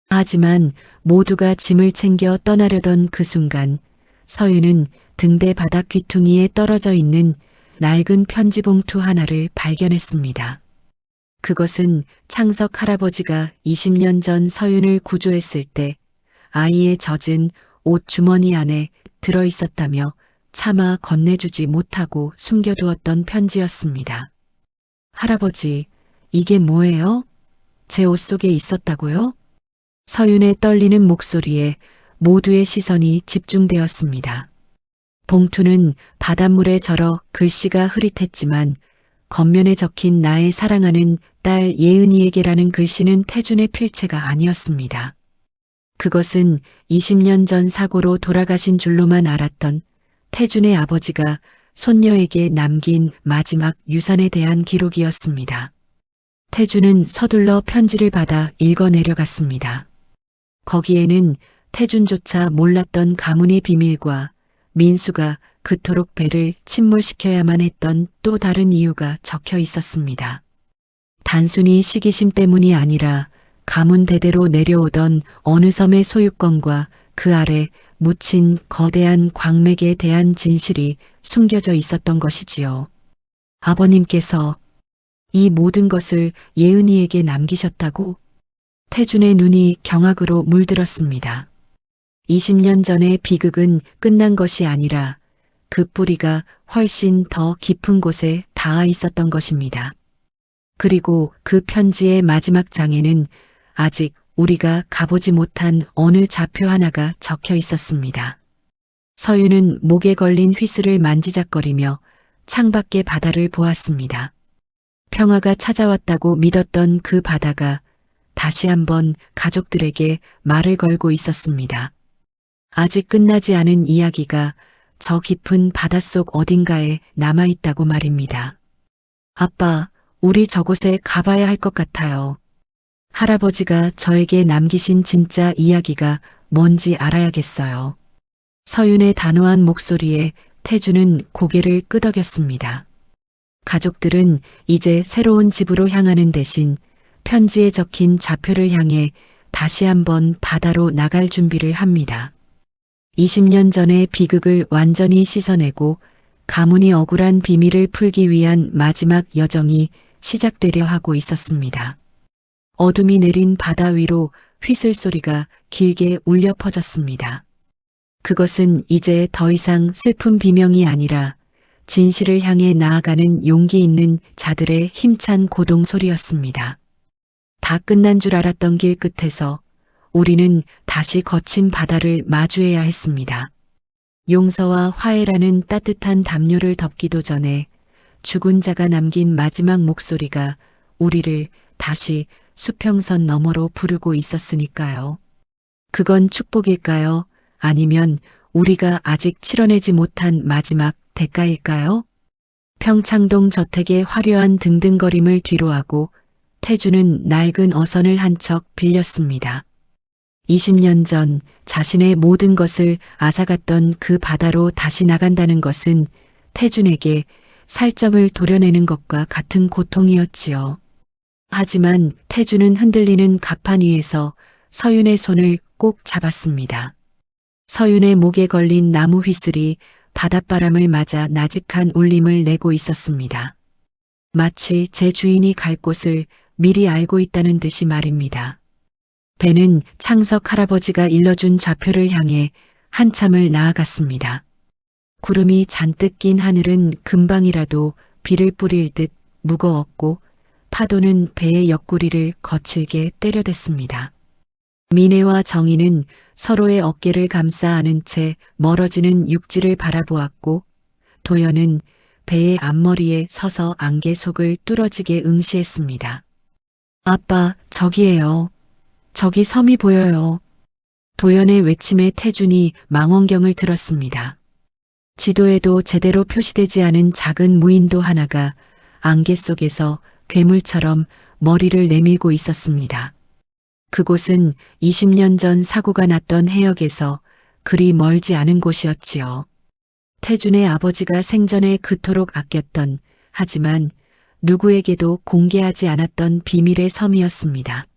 하지만 모두가 짐을 챙겨 떠나려던 그 순간 서윤은 등대 바닥 귀퉁이에 떨어져 있는 낡은 편지 봉투 하나를 발견했습니다. 그것은 창석 할아버지가 20년 전 서윤을 구조했을 때 아이의 젖은 옷 주머니 안에 들어 있었다며 차마 건네주지 못하고 숨겨두었던 편지였습니다. 할아버지, 이게 뭐예요? 제 옷 속에 있었다고요? 서윤의 떨리는 목소리에 모두의 시선이 집중되었습니다. 봉투는 바닷물에 절어 글씨가 흐릿했지만 겉면에 적힌 나의 사랑하는 딸 예은이에게라는 글씨는 태준의 필체가 아니었습니다. 그것은 20년 전 사고로 돌아가신 줄로만 알았던 태준의 아버지가 손녀에게 남긴 마지막 유산에 대한 기록이었습니다. 태준은 서둘러 편지를 받아 읽어 내려갔습니다. 거기에는 태준조차 몰랐던 가문의 비밀과 민수가 그토록 배를 침몰시켜야만 했던 또 다른 이유가 적혀 있었습니다. 단순히 시기심 때문이 아니라 가문 대대로 내려오던 어느 섬의 소유권과 그 아래 묻힌 거대한 광맥에 대한 진실이 숨겨져 있었던 것이지요. 아버님께서 이 모든 것을 예은이에게 남기셨다고? 태준의 눈이 경악으로 물들었습니다. 20년 전의 비극은 끝난 것이 아니라 그 뿌리가 훨씬 더 깊은 곳에 닿아 있었던 것입니다. 그리고 그 편지의 마지막 장에는 아직 우리가 가보지 못한 어느 좌표 하나가 적혀 있었습니다. 서윤은 목에 걸린 휘슬을 만지작거리며 창밖의 바다를 보았습니다. 평화가 찾아왔다고 믿었던 그 바다가 다시 한번 가족들에게 말을 걸고 있었습니다. 아직 끝나지 않은 이야기가 저 깊은 바닷속 어딘가에 남아있다고 말입니다. 아빠, 우리 저곳에 가봐야 할 것 같아요. 할아버지가 저에게 남기신 진짜 이야기가 뭔지 알아야겠어요. 서윤의 단호한 목소리에 태준은 고개를 끄덕였습니다. 가족들은 이제 새로운 집으로 향하는 대신 편지에 적힌 좌표를 향해 다시 한번 바다로 나갈 준비를 합니다. 20년 전의 비극을 완전히 씻어내고 가문이 억울한 비밀을 풀기 위한 마지막 여정이 시작되려 하고 있었습니다. 어둠이 내린 바다 위로 휘슬 소리가 길게 울려 퍼졌습니다. 그것은 이제 더 이상 슬픈 비명이 아니라 진실을 향해 나아가는 용기 있는 자들의 힘찬 고동 소리였습니다. 다 끝난 줄 알았던 길 끝에서 우리는 다시 거친 바다를 마주해야 했습니다. 용서와 화해라는 따뜻한 담요를 덮기도 전에 죽은 자가 남긴 마지막 목소리가 우리를 다시 수평선 너머로 부르고 있었으니까요. 그건 축복일까요? 아니면 우리가 아직 치러내지 못한 마지막 대가일까요? 평창동 저택의 화려한 등등거림을 뒤로하고 태준은 낡은 어선을 한 척 빌렸습니다. 20년 전 자신의 모든 것을 앗아갔던 그 바다로 다시 나간다는 것은 태준에게 살점을 도려내는 것과 같은 고통이었지요. 하지만 태준은 흔들리는 갑판 위에서 서윤의 손을 꼭 잡았습니다. 서윤의 목에 걸린 나무 휘슬이 바닷바람을 맞아 나직한 울림을 내고 있었습니다. 마치 제 주인이 갈 곳을 미리 알고 있다는 듯이 말입니다. 배는 창석 할아버지가 일러준 좌표를 향해 한참을 나아갔습니다. 구름이 잔뜩 낀 하늘은 금방이라도 비를 뿌릴 듯 무거웠고 파도는 배의 옆구리를 거칠게 때려댔습니다. 민혜와 정희는 서로의 어깨를 감싸 안은 채 멀어지는 육지를 바라보았고 도연은 배의 앞머리에 서서 안개 속을 뚫어지게 응시했습니다. 아빠, 저기에요. 저기 섬이 보여요. 도연의 외침에 태준이 망원경을 들었습니다. 지도에도 제대로 표시되지 않은 작은 무인도 하나가 안개 속에서 괴물처럼 머리를 내밀고 있었습니다. 그곳은 20년 전 사고가 났던 해역에서 그리 멀지 않은 곳이었지요. 태준의 아버지가 생전에 그토록 아꼈던, 하지만 누구에게도 공개하지 않았던 비밀의 섬이었습니다.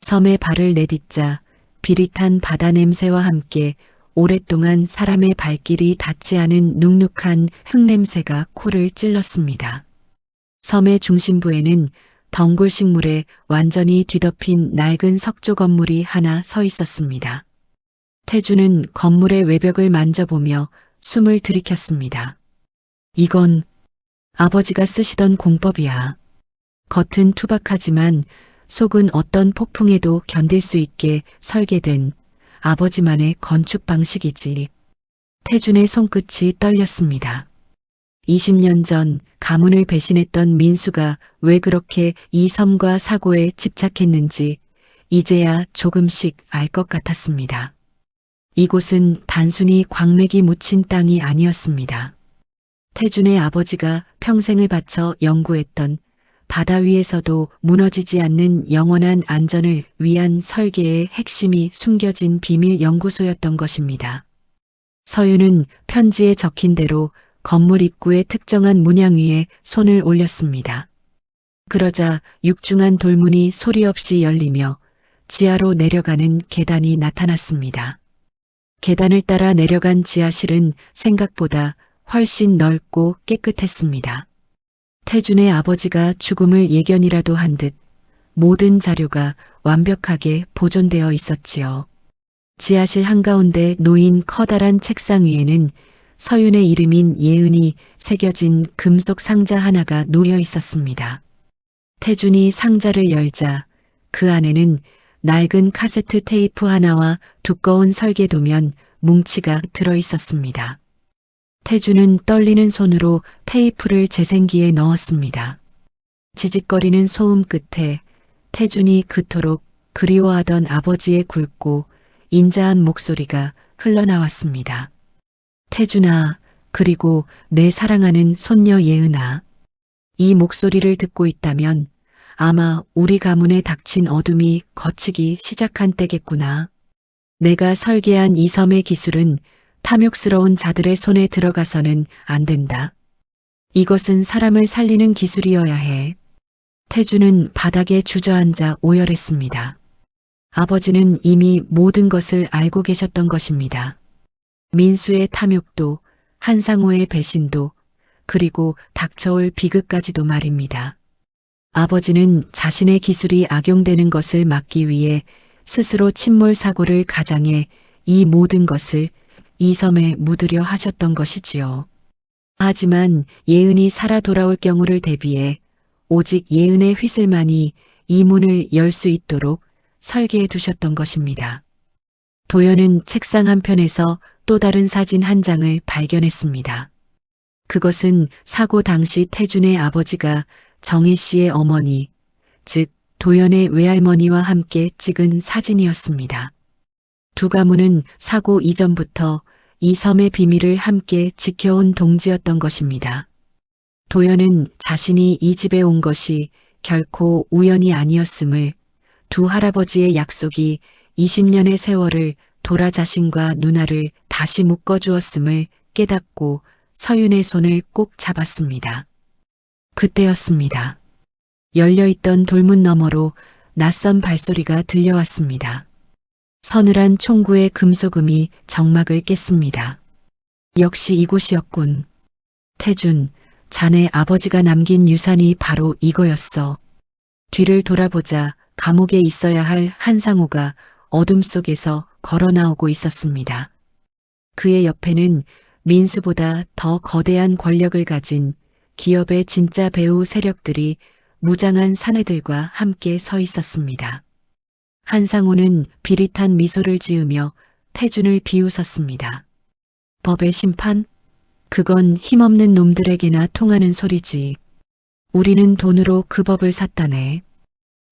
섬에 발을 내딛자 비릿한 바다 냄새와 함께 오랫동안 사람의 발길이 닿지 않은 눅눅한 흙냄새가 코를 찔렀습니다. 섬의 중심부에는 덩굴 식물에 완전히 뒤덮인 낡은 석조 건물이 하나 서 있었습니다. 태주는 건물의 외벽을 만져보며 숨을 들이켰습니다. 이건 아버지가 쓰시던 공법이야. 겉은 투박하지만 속은 어떤 폭풍에도 견딜 수 있게 설계된 아버지만의 건축 방식이지. 태준의 손끝이 떨렸습니다. 20년 전 가문을 배신했던 민수가 왜 그렇게 이 섬과 사고에 집착했는지 이제야 조금씩 알 것 같았습니다. 이곳은 단순히 광맥이 묻힌 땅이 아니었습니다. 태준의 아버지가 평생을 바쳐 연구했던 바다 위에서도 무너지지 않는 영원한 안전을 위한 설계의 핵심이 숨겨진 비밀 연구소였던 것입니다. 서윤은 편지에 적힌 대로 건물 입구의 특정한 문양 위에 손을 올렸습니다. 그러자 육중한 돌문이 소리 없이 열리며 지하로 내려가는 계단이 나타났습니다. 계단을 따라 내려간 지하실은 생각보다 훨씬 넓고 깨끗했습니다. 태준의 아버지가 죽음을 예견이라도 한 듯 모든 자료가 완벽하게 보존되어 있었지요. 지하실 한가운데 놓인 커다란 책상 위에는 서윤의 이름인 예은이 새겨진 금속 상자 하나가 놓여 있었습니다. 태준이 상자를 열자 그 안에는 낡은 카세트 테이프 하나와 두꺼운 설계도면 뭉치가 들어 있었습니다. 태준은 떨리는 손으로 테이프를 재생기에 넣었습니다. 지직거리는 소음 끝에 태준이 그토록 그리워하던 아버지의 굵고 인자한 목소리가 흘러나왔습니다. 태준아, 그리고 내 사랑하는 손녀 예은아. 이 목소리를 듣고 있다면 아마 우리 가문에 닥친 어둠이 걷히기 시작한 때겠구나. 내가 설계한 이 섬의 기술은 탐욕스러운 자들의 손에 들어가서는 안 된다. 이것은 사람을 살리는 기술이어야 해. 태준은 바닥에 주저앉아 오열했습니다. 아버지는 이미 모든 것을 알고 계셨던 것입니다. 민수의 탐욕도, 한상호의 배신도, 그리고 닥쳐올 비극까지도 말입니다. 아버지는 자신의 기술이 악용되는 것을 막기 위해 스스로 침몰 사고를 가장해 이 모든 것을 이 섬에 묻으려 하셨던 것이지요. 하지만 예은이 살아 돌아올 경우를 대비해 오직 예은의 휘슬만이 이 문을 열 수 있도록 설계해 두셨던 것입니다. 도연은 책상 한편에서 또 다른 사진 한 장을 발견했습니다. 그것은 사고 당시 태준의 아버지가 정희 씨의 어머니, 즉 도연의 외할머니와 함께 찍은 사진이었습니다. 두 가문은 사고 이전부터 이 섬의 비밀을 함께 지켜온 동지였던 것입니다. 도연은 자신이 이 집에 온 것이 결코 우연이 아니었음을, 두 할아버지의 약속이 20년의 세월을 돌아 자신과 누나를 다시 묶어주었음을 깨닫고 서윤의 손을 꼭 잡았습니다. 그때였습니다. 열려있던 돌문 너머로 낯선 발소리가 들려왔습니다. 서늘한 총구의 금속음이 정막을 깼습니다. 역시 이곳이었군. 태준, 자네 아버지가 남긴 유산이 바로 이거였어. 뒤를 돌아보자 감옥에 있어야 할 한상호가 어둠 속에서 걸어 나오고 있었습니다. 그의 옆에는 민수보다 더 거대한 권력을 가진 기업의 진짜 배후 세력들이 무장한 사내들과 함께 서 있었습니다. 한상우는 비릿한 미소를 지으며 태준을 비웃었습니다. 법의 심판? 그건 힘없는 놈들에게나 통하는 소리지. 우리는 돈으로 그 법을 샀다네.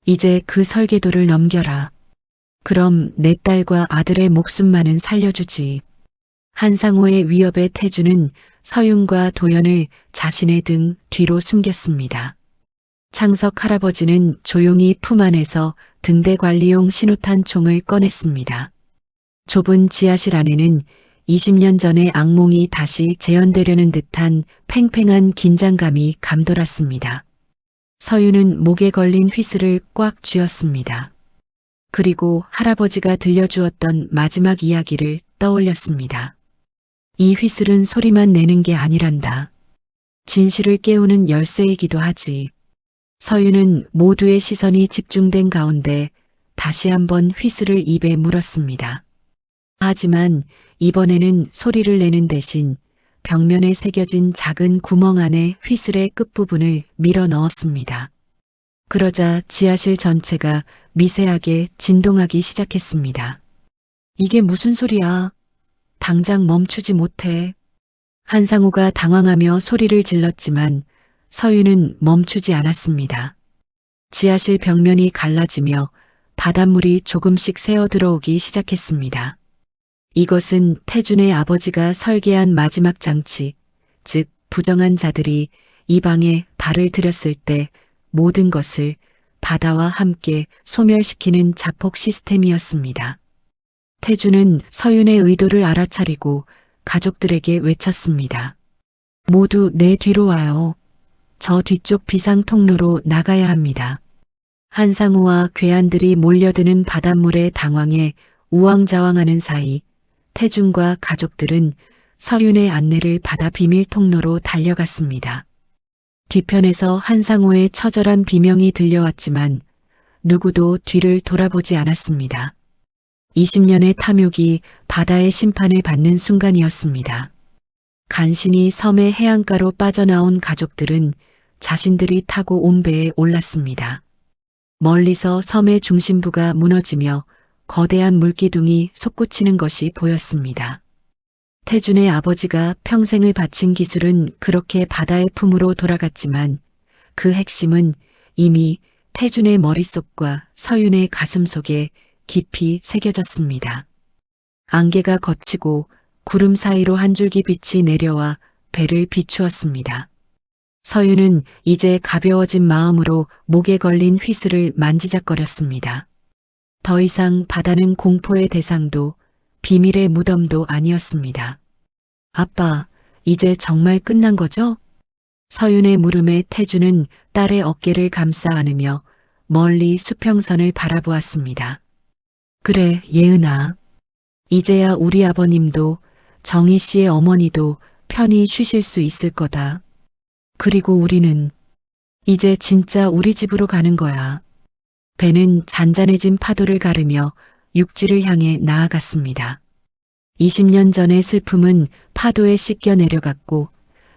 이제 그 설계도를 넘겨라. 그럼 내 딸과 아들의 목숨만은 살려주지. 한상호의 위협에 태준은 서윤과 도연을 자신의 등 뒤로 숨겼습니다. 창석 할아버지는 조용히 품 안에서 등대 관리용 신호탄 총을 꺼냈습니다. 좁은 지하실 안에는 20년 전의 악몽이 다시 재현되려는 듯한 팽팽한 긴장감이 감돌았습니다. 서윤은 목에 걸린 휘슬을 꽉 쥐었습니다. 그리고 할아버지가 들려주었던 마지막 이야기를 떠올렸습니다. 이 휘슬은 소리만 내는 게 아니란다. 진실을 깨우는 열쇠이기도 하지. 서윤은 모두의 시선이 집중된 가운데 다시 한번 휘슬을 입에 물었습니다. 하지만 이번에는 소리를 내는 대신 벽면에 새겨진 작은 구멍 안에 휘슬의 끝부분을 밀어 넣었습니다. 그러자 지하실 전체가 미세하게 진동하기 시작했습니다. 이게 무슨 소리야? 당장 멈추지 못해. 한상우가 당황하며 소리를 질렀지만 서윤은 멈추지 않았습니다. 지하실 벽면이 갈라지며 바닷물이 조금씩 새어 들어오기 시작했습니다. 이것은 태준의 아버지가 설계한 마지막 장치, 즉 부정한 자들이 이 방에 발을 들였을 때 모든 것을 바다와 함께 소멸시키는 자폭 시스템이었습니다. 태준은 서윤의 의도를 알아차리고 가족들에게 외쳤습니다. 모두 내 뒤로 와요. 저 뒤쪽 비상 통로로 나가야 합니다. 한상우와 괴한들이 몰려드는 바닷물에 당황해 우왕좌왕하는 사이 태준과 가족들은 서윤의 안내를 받아 비밀 통로로 달려갔습니다. 뒤편에서 한상우의 처절한 비명이 들려왔지만 누구도 뒤를 돌아보지 않았습니다. 20년의 탐욕이 바다의 심판을 받는 순간이었습니다. 간신히 섬의 해안가로 빠져나온 가족들은 자신들이 타고 온 배에 올랐습니다. 멀리서 섬의 중심부가 무너지며 거대한 물기둥이 솟구치는 것이 보였습니다. 태준의 아버지가 평생을 바친 기술은 그렇게 바다의 품으로 돌아갔지만 그 핵심은 이미 태준의 머릿속과 서윤의 가슴 속에 깊이 새겨졌습니다. 안개가 걷히고 구름 사이로 한 줄기 빛이 내려와 배를 비추었습니다. 서윤은 이제 가벼워진 마음으로 목에 걸린 휘슬을 만지작거렸습니다. 더 이상 바다는 공포의 대상도 비밀의 무덤도 아니었습니다. 아빠, 이제 정말 끝난 거죠? 서윤의 물음에 태준은 딸의 어깨를 감싸 안으며 멀리 수평선을 바라보았습니다. 그래, 예은아. 이제야 우리 아버님도 정희 씨의 어머니도 편히 쉬실 수 있을 거다. 그리고 우리는 이제 진짜 우리 집으로 가는 거야. 배는 잔잔해진 파도를 가르며 육지를 향해 나아갔습니다. 20년 전의 슬픔은 파도에 씻겨 내려갔고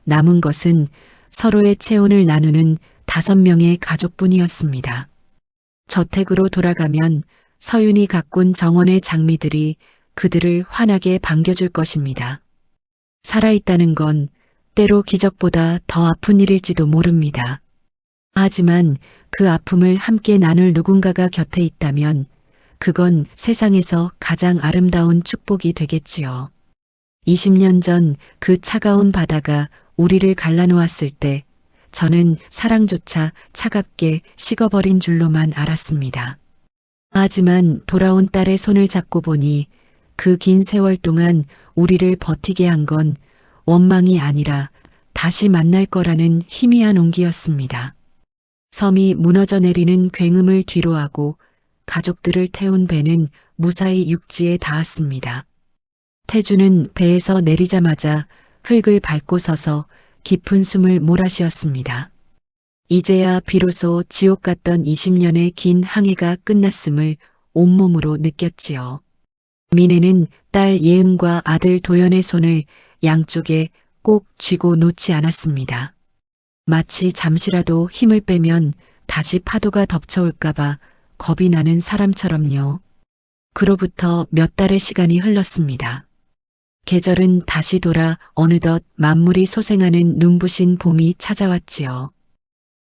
남은 것은 서로의 체온을 나누는 5명의 가족뿐이었습니다. 저택으로 돌아가면 서윤이 가꾼 정원의 장미들이 그들을 환하게 반겨줄 것입니다. 살아있다는 건 때로 기적보다 더 아픈 일일지도 모릅니다. 하지만 그 아픔을 함께 나눌 누군가가 곁에 있다면 그건 세상에서 가장 아름다운 축복이 되겠지요. 20년 전 그 차가운 바다가 우리를 갈라놓았을 때 저는 사랑조차 차갑게 식어버린 줄로만 알았습니다. 하지만 돌아온 딸의 손을 잡고 보니 그 긴 세월 동안 우리를 버티게 한 건 원망이 아니라 다시 만날 거라는 희미한 온기였습니다. 섬이 무너져 내리는 굉음을 뒤로하고 가족들을 태운 배는 무사히 육지에 닿았습니다. 태준은 배에서 내리자마자 흙을 밟고 서서 깊은 숨을 몰아쉬었습니다. 이제야 비로소 지옥 같던 20년의 긴 항해가 끝났음을 온몸으로 느꼈지요. 민혜는 딸 예은과 아들 도연의 손을 양쪽에 꼭 쥐고 놓지 않았습니다. 마치 잠시라도 힘을 빼면 다시 파도가 덮쳐올까봐 겁이 나는 사람처럼요. 그로부터 몇 달의 시간이 흘렀습니다. 계절은 다시 돌아 어느덧 만물이 소생하는 눈부신 봄이 찾아왔지요.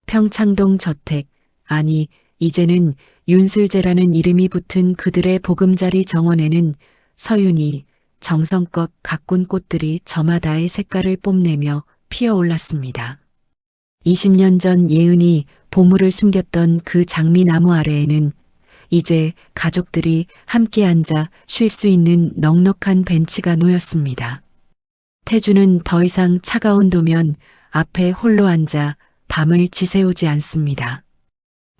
평창동 저택, 아니 이제는 윤슬제라는 이름이 붙은 그들의 보금자리 정원에는 서윤이 정성껏 가꾼 꽃들이 저마다의 색깔을 뽐내며 피어올랐습니다. 20년 전 예은이 보물을 숨겼던 그 장미나무 아래에는 이제 가족들이 함께 앉아 쉴 수 있는 넉넉한 벤치가 놓였습니다. 태주는 더 이상 차가운 도면 앞에 홀로 앉아 밤을 지새우지 않습니다.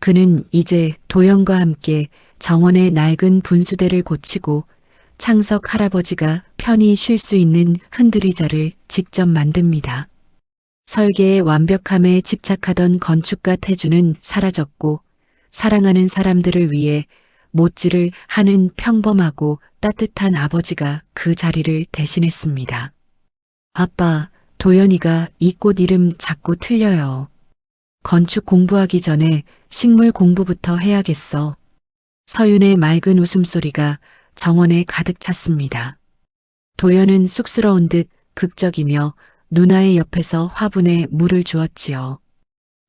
그는 이제 도연과 함께 정원의 낡은 분수대를 고치고 창석 할아버지가 편히 쉴 수 있는 흔들의자를 직접 만듭니다. 설계의 완벽함에 집착하던 건축가 태주는 사라졌고 사랑하는 사람들을 위해 못질을 하는 평범하고 따뜻한 아버지가 그 자리를 대신했습니다. 아빠, 도연이가 이 꽃 이름 자꾸 틀려요. 건축 공부하기 전에 식물 공부부터 해야겠어. 서윤의 맑은 웃음소리가 정원에 가득 찼습니다. 도연은 쑥스러운 듯 극적이며 누나의 옆에서 화분에 물을 주었지요.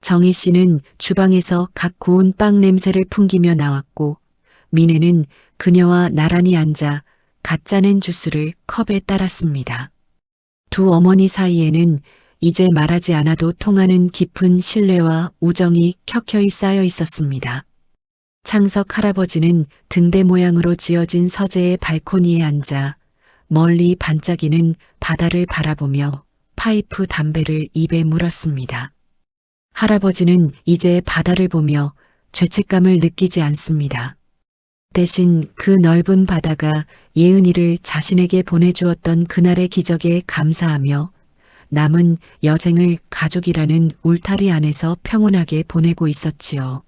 정희 씨는 주방에서 각 구운 빵 냄새를 풍기며 나왔고 미네는 그녀와 나란히 앉아 갓 짜낸 주스를 컵에 따랐습니다. 두 어머니 사이에는 이제 말하지 않아도 통하는 깊은 신뢰와 우정이 켜켜이 쌓여 있었습니다. 창석 할아버지는 등대 모양으로 지어진 서재의 발코니에 앉아 멀리 반짝이는 바다를 바라보며 파이프 담배를 입에 물었습니다. 할아버지는 이제 바다를 보며 죄책감을 느끼지 않습니다. 대신 그 넓은 바다가 예은이를 자신에게 보내주었던 그날의 기적에 감사하며 남은 여생을 가족이라는 울타리 안에서 평온하게 보내고 있었지요.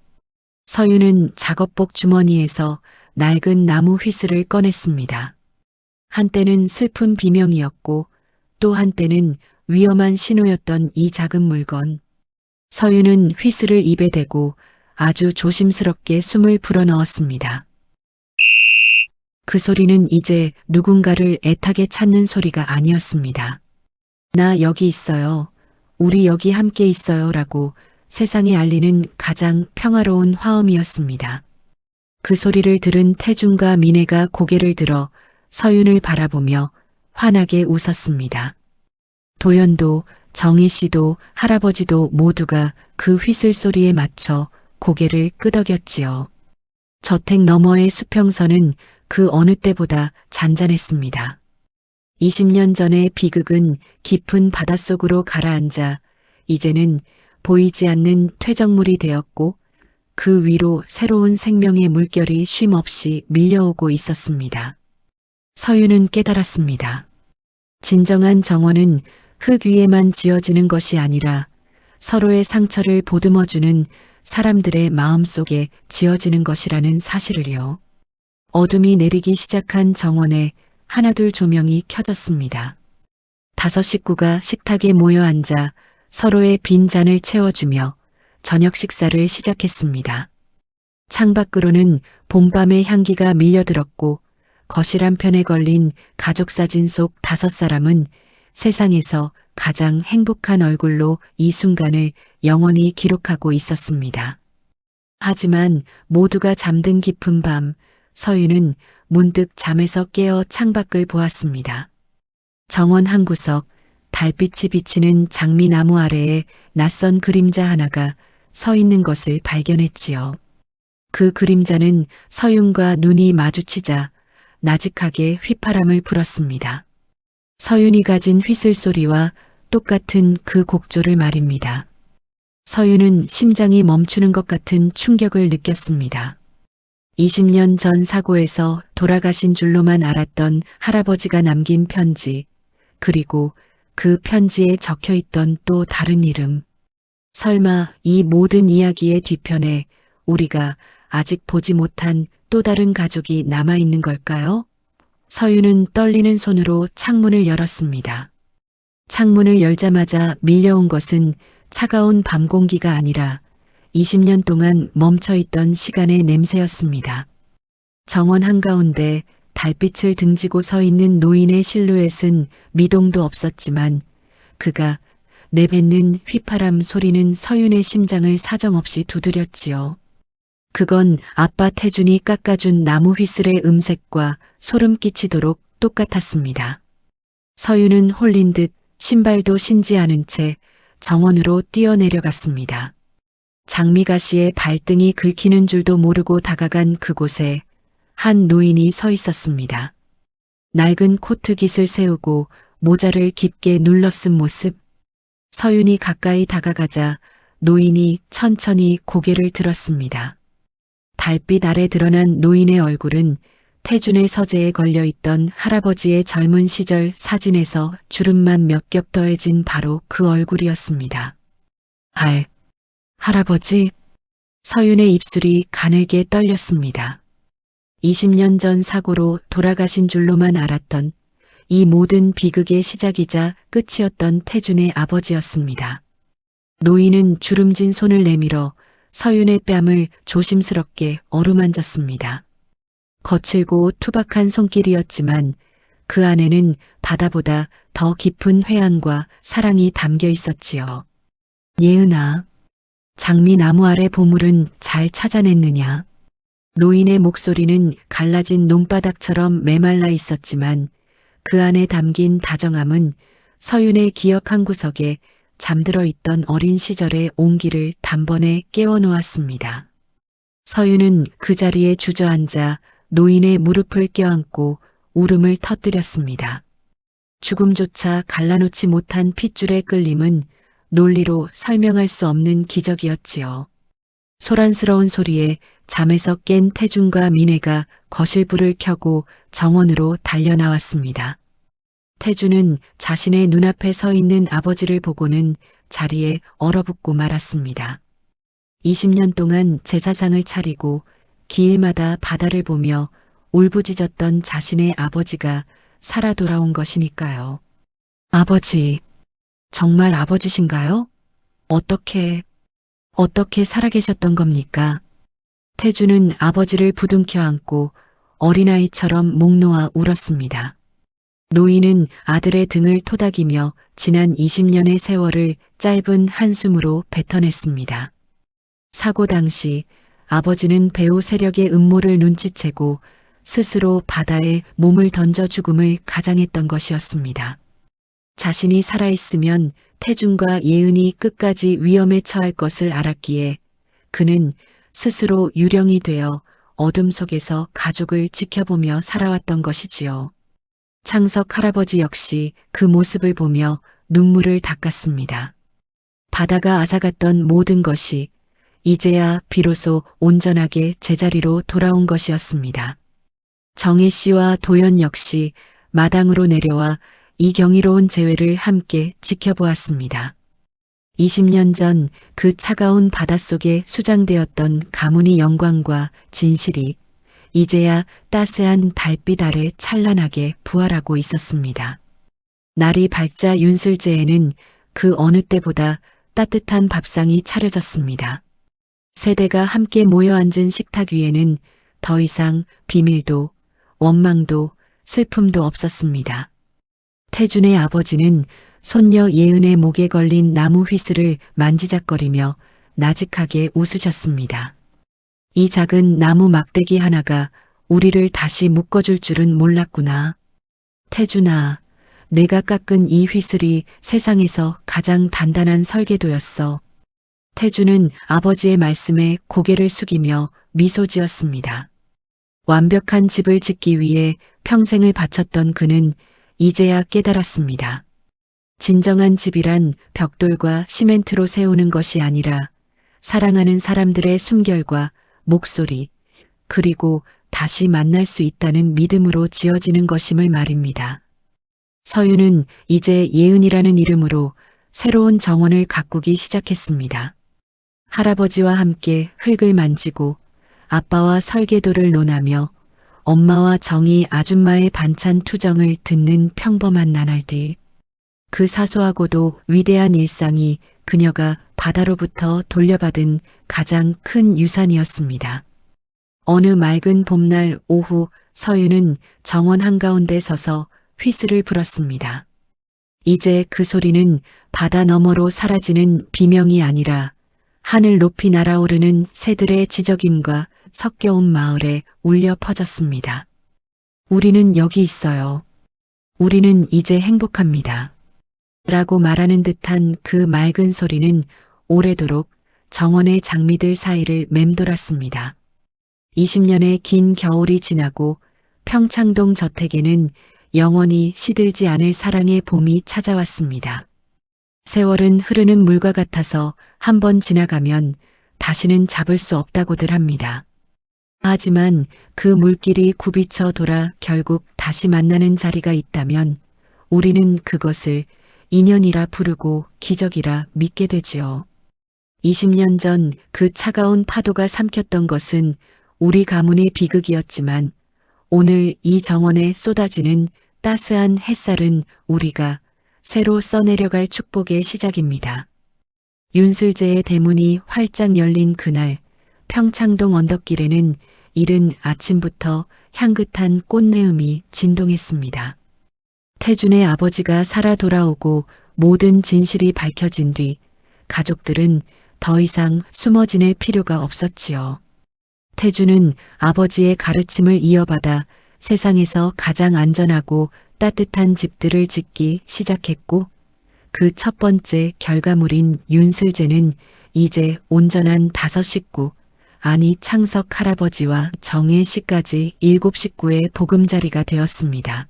서윤은 작업복 주머니에서 낡은 나무 휘슬을 꺼냈습니다. 한때는 슬픈 비명이었고 또 한때는 위험한 신호였던 이 작은 물건. 서윤은 휘슬을 입에 대고 아주 조심스럽게 숨을 불어넣었습니다. 그 소리는 이제 누군가를 애타게 찾는 소리가 아니었습니다. 나 여기 있어요. 우리 여기 함께 있어요. 라고 세상에 알리는 가장 평화로운 화음이었습니다. 그 소리를 들은 태중과 미네가 고개를 들어 서윤을 바라보며 환하게 웃었습니다. 도연도 정희 씨도 할아버지도 모두가 그 휘슬 소리에 맞춰 고개를 끄덕였지요. 저택 너머의 수평선은 그 어느 때보다 잔잔했습니다. 20년 전의 비극은 깊은 바닷속으로 가라앉아 이제는 보이지 않는 퇴적물이 되었고 그 위로 새로운 생명의 물결이 쉼없이 밀려오고 있었습니다. 서윤은 깨달았습니다. 진정한 정원은 흙 위에만 지어지는 것이 아니라 서로의 상처를 보듬어주는 사람들의 마음속에 지어지는 것이라는 사실을요. 어둠이 내리기 시작한 정원에 하나둘 조명이 켜졌습니다. 5 식구가 식탁에 모여 앉아 서로의 빈 잔을 채워주며 저녁 식사를 시작했습니다. 창밖으로는 봄밤의 향기가 밀려들었고 거실 한편에 걸린 가족 사진 속 5사람은 세상에서 가장 행복한 얼굴로 이 순간을 영원히 기록하고 있었습니다. 하지만 모두가 잠든 깊은 밤, 서윤은 문득 잠에서 깨어 창밖을 보았습니다. 정원 한 구석, 달빛이 비치는 장미나무 아래에 낯선 그림자 하나가 서 있는 것을 발견했지요. 그 그림자는 서윤과 눈이 마주치자 나직하게 휘파람을 불었습니다. 서윤이 가진 휘슬 소리와 똑같은 그 곡조를 말입니다. 서윤은 심장이 멈추는 것 같은 충격을 느꼈습니다. 20년 전 사고에서 돌아가신 줄로만 알았던 할아버지가 남긴 편지, 그리고 그 편지에 적혀있던 또 다른 이름. 설마 이 모든 이야기의 뒤편에 우리가 아직 보지 못한 또 다른 가족이 남아있는 걸까요? 서윤은 떨리는 손으로 창문을 열었습니다. 창문을 열자마자 밀려온 것은 차가운 밤 공기가 아니라 20년 동안 멈춰있던 시간의 냄새였습니다. 정원 한가운데 달빛을 등지고 서 있는 노인의 실루엣은 미동도 없었지만 그가 내뱉는 휘파람 소리는 서윤의 심장을 사정없이 두드렸지요. 그건 아빠 태준이 깎아준 나무 휘슬의 음색과 소름 끼치도록 똑같았습니다. 서윤은 홀린 듯 신발도 신지 않은 채 정원으로 뛰어내려갔습니다. 장미가시의 발등이 긁히는 줄도 모르고 다가간 그곳에 한 노인이 서 있었습니다. 낡은 코트 깃을 세우고 모자를 깊게 눌러 쓴 모습. 서윤이 가까이 다가가자 노인이 천천히 고개를 들었습니다. 달빛 아래 드러난 노인의 얼굴은 태준의 서재에 걸려있던 할아버지의 젊은 시절 사진에서 주름만 몇 겹 더해진 바로 그 얼굴이었습니다. 할아버지. 서윤의 입술이 가늘게 떨렸습니다. 20년 전 사고로 돌아가신 줄로만 알았던 이 모든 비극의 시작이자 끝이었던 태준의 아버지였습니다. 노인은 주름진 손을 내밀어 서윤의 뺨을 조심스럽게 어루만졌습니다. 거칠고 투박한 손길이었지만 그 안에는 바다보다 더 깊은 회한과 사랑이 담겨 있었지요. 예은아, 장미나무 아래 보물은 잘 찾아냈느냐? 노인의 목소리는 갈라진 논바닥처럼 메말라 있었지만 그 안에 담긴 다정함은 서윤의 기억 한 구석에 잠들어 있던 어린 시절의 온기를 단번에 깨워놓았습니다. 서윤은 그 자리에 주저앉아 노인의 무릎을 껴안고 울음을 터뜨렸습니다. 죽음조차 갈라놓지 못한 핏줄의 끌림은 논리로 설명할 수 없는 기적이었지요. 소란스러운 소리에 잠에서 깬 태준과 미애가 거실불을 켜고 정원으로 달려나왔습니다. 태준은 자신의 눈앞에 서 있는 아버지를 보고는 자리에 얼어붙고 말았습니다. 20년 동안 제사상을 차리고 길마다 바다를 보며 울부짖었던 자신의 아버지가 살아 돌아온 것이니까요. 아버지, 정말 아버지신가요? 어떻게 살아계셨던 겁니까? 태준은 아버지를 부둥켜 안고 어린아이처럼 목 놓아 울었습니다. 노인은 아들의 등을 토닥이며 지난 20년의 세월을 짧은 한숨으로 뱉어냈습니다. 사고 당시 아버지는 배후 세력의 음모를 눈치채고 스스로 바다에 몸을 던져 죽음을 가장했던 것이었습니다. 자신이 살아있으면 태준과 예은이 끝까지 위험에 처할 것을 알았기에 그는 스스로 유령이 되어 어둠 속에서 가족을 지켜보며 살아왔던 것이지요. 창석 할아버지 역시 그 모습을 보며 눈물을 닦았습니다. 바다가 앗아갔던 모든 것이 이제야 비로소 온전하게 제자리로 돌아온 것이었습니다. 정혜 씨와 도연 역시 마당으로 내려와 이 경이로운 재회를 함께 지켜보았습니다. 20년 전 그 차가운 바닷속에 수장되었던 가문의 영광과 진실이 이제야 따스한 달빛 아래 찬란하게 부활하고 있었습니다. 날이 밝자 윤슬제에는 그 어느 때보다 따뜻한 밥상이 차려졌습니다. 세대가 함께 모여 앉은 식탁 위에는 더 이상 비밀도 원망도 슬픔도 없었습니다. 태준의 아버지는 손녀 예은의 목에 걸린 나무 휘슬을 만지작거리며 나직하게 웃으셨습니다. 이 작은 나무 막대기 하나가 우리를 다시 묶어줄 줄은 몰랐구나. 태준아, 내가 깎은 이 휘슬이 세상에서 가장 단단한 설계도였어. 태준은 아버지의 말씀에 고개를 숙이며 미소 지었습니다. 완벽한 집을 짓기 위해 평생을 바쳤던 그는 이제야 깨달았습니다. 진정한 집이란 벽돌과 시멘트로 세우는 것이 아니라 사랑하는 사람들의 숨결과 목소리, 그리고 다시 만날 수 있다는 믿음으로 지어지는 것임을 말입니다. 서윤은 이제 예은이라는 이름으로 새로운 정원을 가꾸기 시작했습니다. 할아버지와 함께 흙을 만지고 아빠와 설계도를 논하며 엄마와 정희 아줌마의 반찬 투정을 듣는 평범한 나날들. 그 사소하고도 위대한 일상이 그녀가 바다로부터 돌려받은 가장 큰 유산이었습니다. 어느 맑은 봄날 오후 서윤은 정원 한가운데 서서 휘슬을 불었습니다. 이제 그 소리는 바다 너머로 사라지는 비명이 아니라 하늘 높이 날아오르는 새들의 지저김과 섞여온 마을에 울려 퍼졌습니다. 우리는 여기 있어요. 우리는 이제 행복합니다. 라고 말하는 듯한 그 맑은 소리는 오래도록 정원의 장미들 사이를 맴돌았습니다. 20년의 긴 겨울이 지나고 평창동 저택에는 영원히 시들지 않을 사랑의 봄이 찾아왔습니다. 세월은 흐르는 물과 같아서 한번 지나가면 다시는 잡을 수 없다고들 합니다. 하지만 그 물길이 굽이쳐 돌아 결국 다시 만나는 자리가 있다면 우리는 그것을 인연이라 부르고 기적이라 믿게 되지요. 20년 전 그 차가운 파도가 삼켰던 것은 우리 가문의 비극이었지만 오늘 이 정원에 쏟아지는 따스한 햇살은 우리가 새로 써내려갈 축복의 시작입니다. 윤슬제의 대문이 활짝 열린 그날 평창동 언덕길에는 이른 아침부터 향긋한 꽃내음이 진동했습니다. 태준의 아버지가 살아 돌아오고 모든 진실이 밝혀진 뒤 가족들은 더 이상 숨어 지낼 필요가 없었지요. 태준은 아버지의 가르침을 이어받아 세상에서 가장 안전하고 따뜻한 집들을 짓기 시작했고 그 첫 번째 결과물인 윤슬제는 이제 온전한 5식구, 아니 창석 할아버지와 정혜 씨까지 7식구의 보금자리가 되었습니다.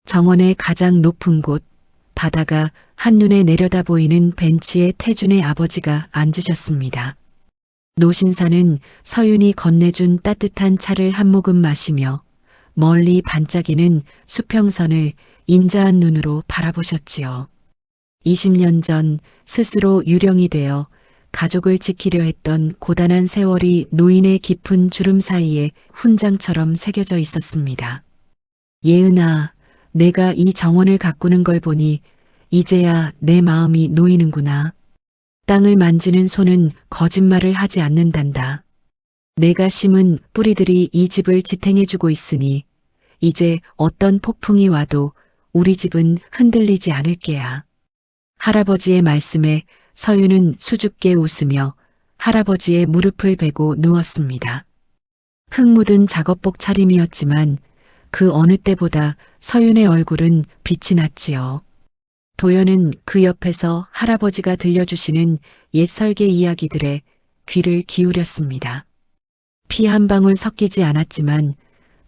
정원의 가장 높은 곳, 바다가 한눈에 내려다 보이는 벤치에 태준의 아버지가 앉으셨습니다. 노신사는 서윤이 건네준 따뜻한 차를 한 모금 마시며 멀리 반짝이는 수평선을 인자한 눈으로 바라보셨지요. 20년 전 스스로 유령이 되어 가족을 지키려 했던 고단한 세월이 노인의 깊은 주름 사이에 훈장처럼 새겨져 있었습니다. 예은아, 내가 이 정원을 가꾸는 걸 보니 이제야 내 마음이 놓이는구나. 땅을 만지는 손은 거짓말을 하지 않는단다. 내가 심은 뿌리들이 이 집을 지탱해주고 있으니 이제 어떤 폭풍이 와도 우리 집은 흔들리지 않을 게야. 할아버지의 말씀에 서윤은 수줍게 웃으며 할아버지의 무릎을 베고 누웠습니다. 흙 묻은 작업복 차림이었지만 그 어느 때보다 서윤의 얼굴은 빛이 났지요. 도연은 그 옆에서 할아버지가 들려주시는 옛 설계 이야기들에 귀를 기울였습니다. 피 한 방울 섞이지 않았지만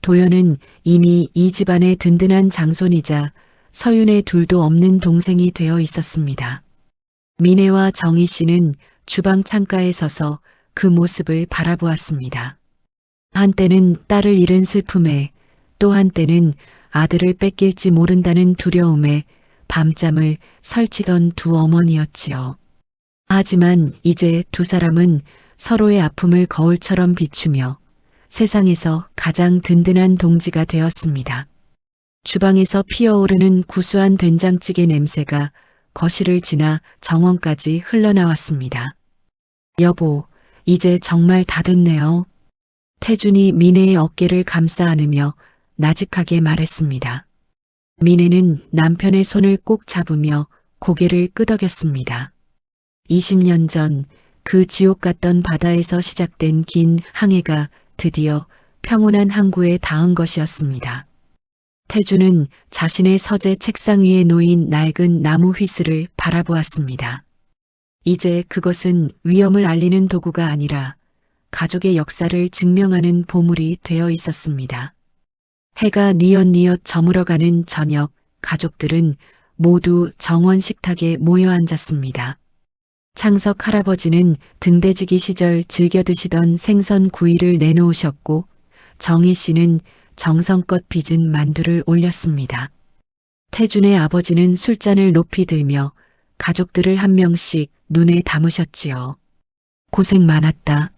도연은 이미 이 집안의 든든한 장손이자 서윤의 둘도 없는 동생이 되어 있었습니다. 민혜와 정희 씨는 주방 창가에 서서 그 모습을 바라보았습니다. 한때는 딸을 잃은 슬픔에 또 한때는 아들을 뺏길지 모른다는 두려움에 밤잠을 설치던 두 어머니였지요. 하지만 이제 두 사람은 서로의 아픔을 거울처럼 비추며 세상에서 가장 든든한 동지가 되었습니다. 주방에서 피어오르는 구수한 된장찌개 냄새가 거실을 지나 정원까지 흘러나왔습니다. 여보, 이제 정말 다 됐네요. 태준이 민혜의 어깨를 감싸 안으며 나직하게 말했습니다. 민혜는 남편의 손을 꼭 잡으며 고개를 끄덕였습니다. 20년 전 그 지옥 같던 바다에서 시작된 긴 항해가 드디어 평온한 항구에 닿은 것이었습니다. 태준은 자신의 서재 책상 위에 놓인 낡은 나무 휘슬을 바라보았습니다. 이제 그것은 위험을 알리는 도구가 아니라 가족의 역사를 증명하는 보물이 되어 있었습니다. 해가 뉘엿뉘엿 저물어가는 저녁, 가족들은 모두 정원 식탁에 모여 앉았습니다. 창석 할아버지는 등대지기 시절 즐겨 드시던 생선 구이를 내놓으셨고 정희 씨는 정성껏 빚은 만두를 올렸습니다. 태준의 아버지는 술잔을 높이 들며 가족들을 한 명씩 눈에 담으셨지요. 고생 많았다.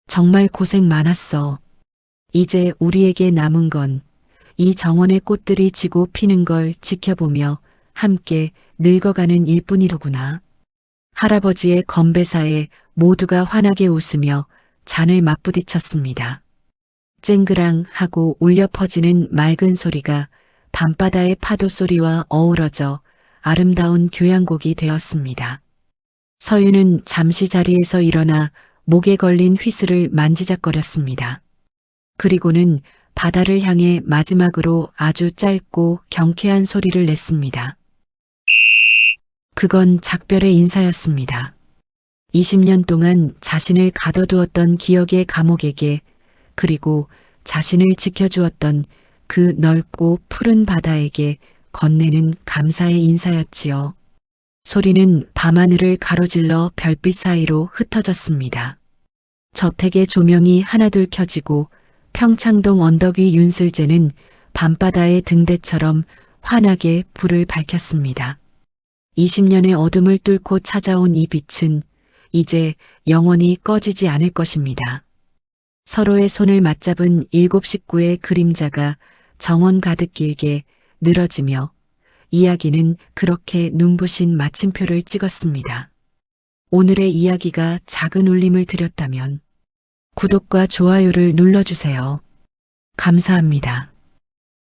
정말 고생 많았어. 이제 우리에게 남은 건 이 정원의 꽃들이 지고 피는 걸 지켜보며 함께 늙어가는 일뿐이로구나. 할아버지의 건배사에 모두가 환하게 웃으며 잔을 맞부딪혔습니다. 쨍그랑 하고 울려 퍼지는 맑은 소리가 밤바다의 파도 소리와 어우러져 아름다운 교향곡이 되었습니다. 서윤은 잠시 자리에서 일어나 목에 걸린 휘슬을 만지작거렸습니다. 그리고는 바다를 향해 마지막으로 아주 짧고 경쾌한 소리를 냈습니다. 그건 작별의 인사였습니다. 20년 동안 자신을 가둬두었던 기억의 감옥에게, 그리고 자신을 지켜주었던 그 넓고 푸른 바다에게 건네는 감사의 인사였지요. 소리는 밤하늘을 가로질러 별빛 사이로 흩어졌습니다. 저택의 조명이 하나둘 켜지고 평창동 언덕 위 윤슬재는 밤바다의 등대처럼 환하게 불을 밝혔습니다. 20년의 어둠을 뚫고 찾아온 이 빛은 이제 영원히 꺼지지 않을 것입니다. 서로의 손을 맞잡은 7 식구의 그림자가 정원 가득 길게 늘어지며 이야기는 그렇게 눈부신 마침표를 찍었습니다. 오늘의 이야기가 작은 울림을 드렸다면 구독과 좋아요를 눌러주세요. 감사합니다.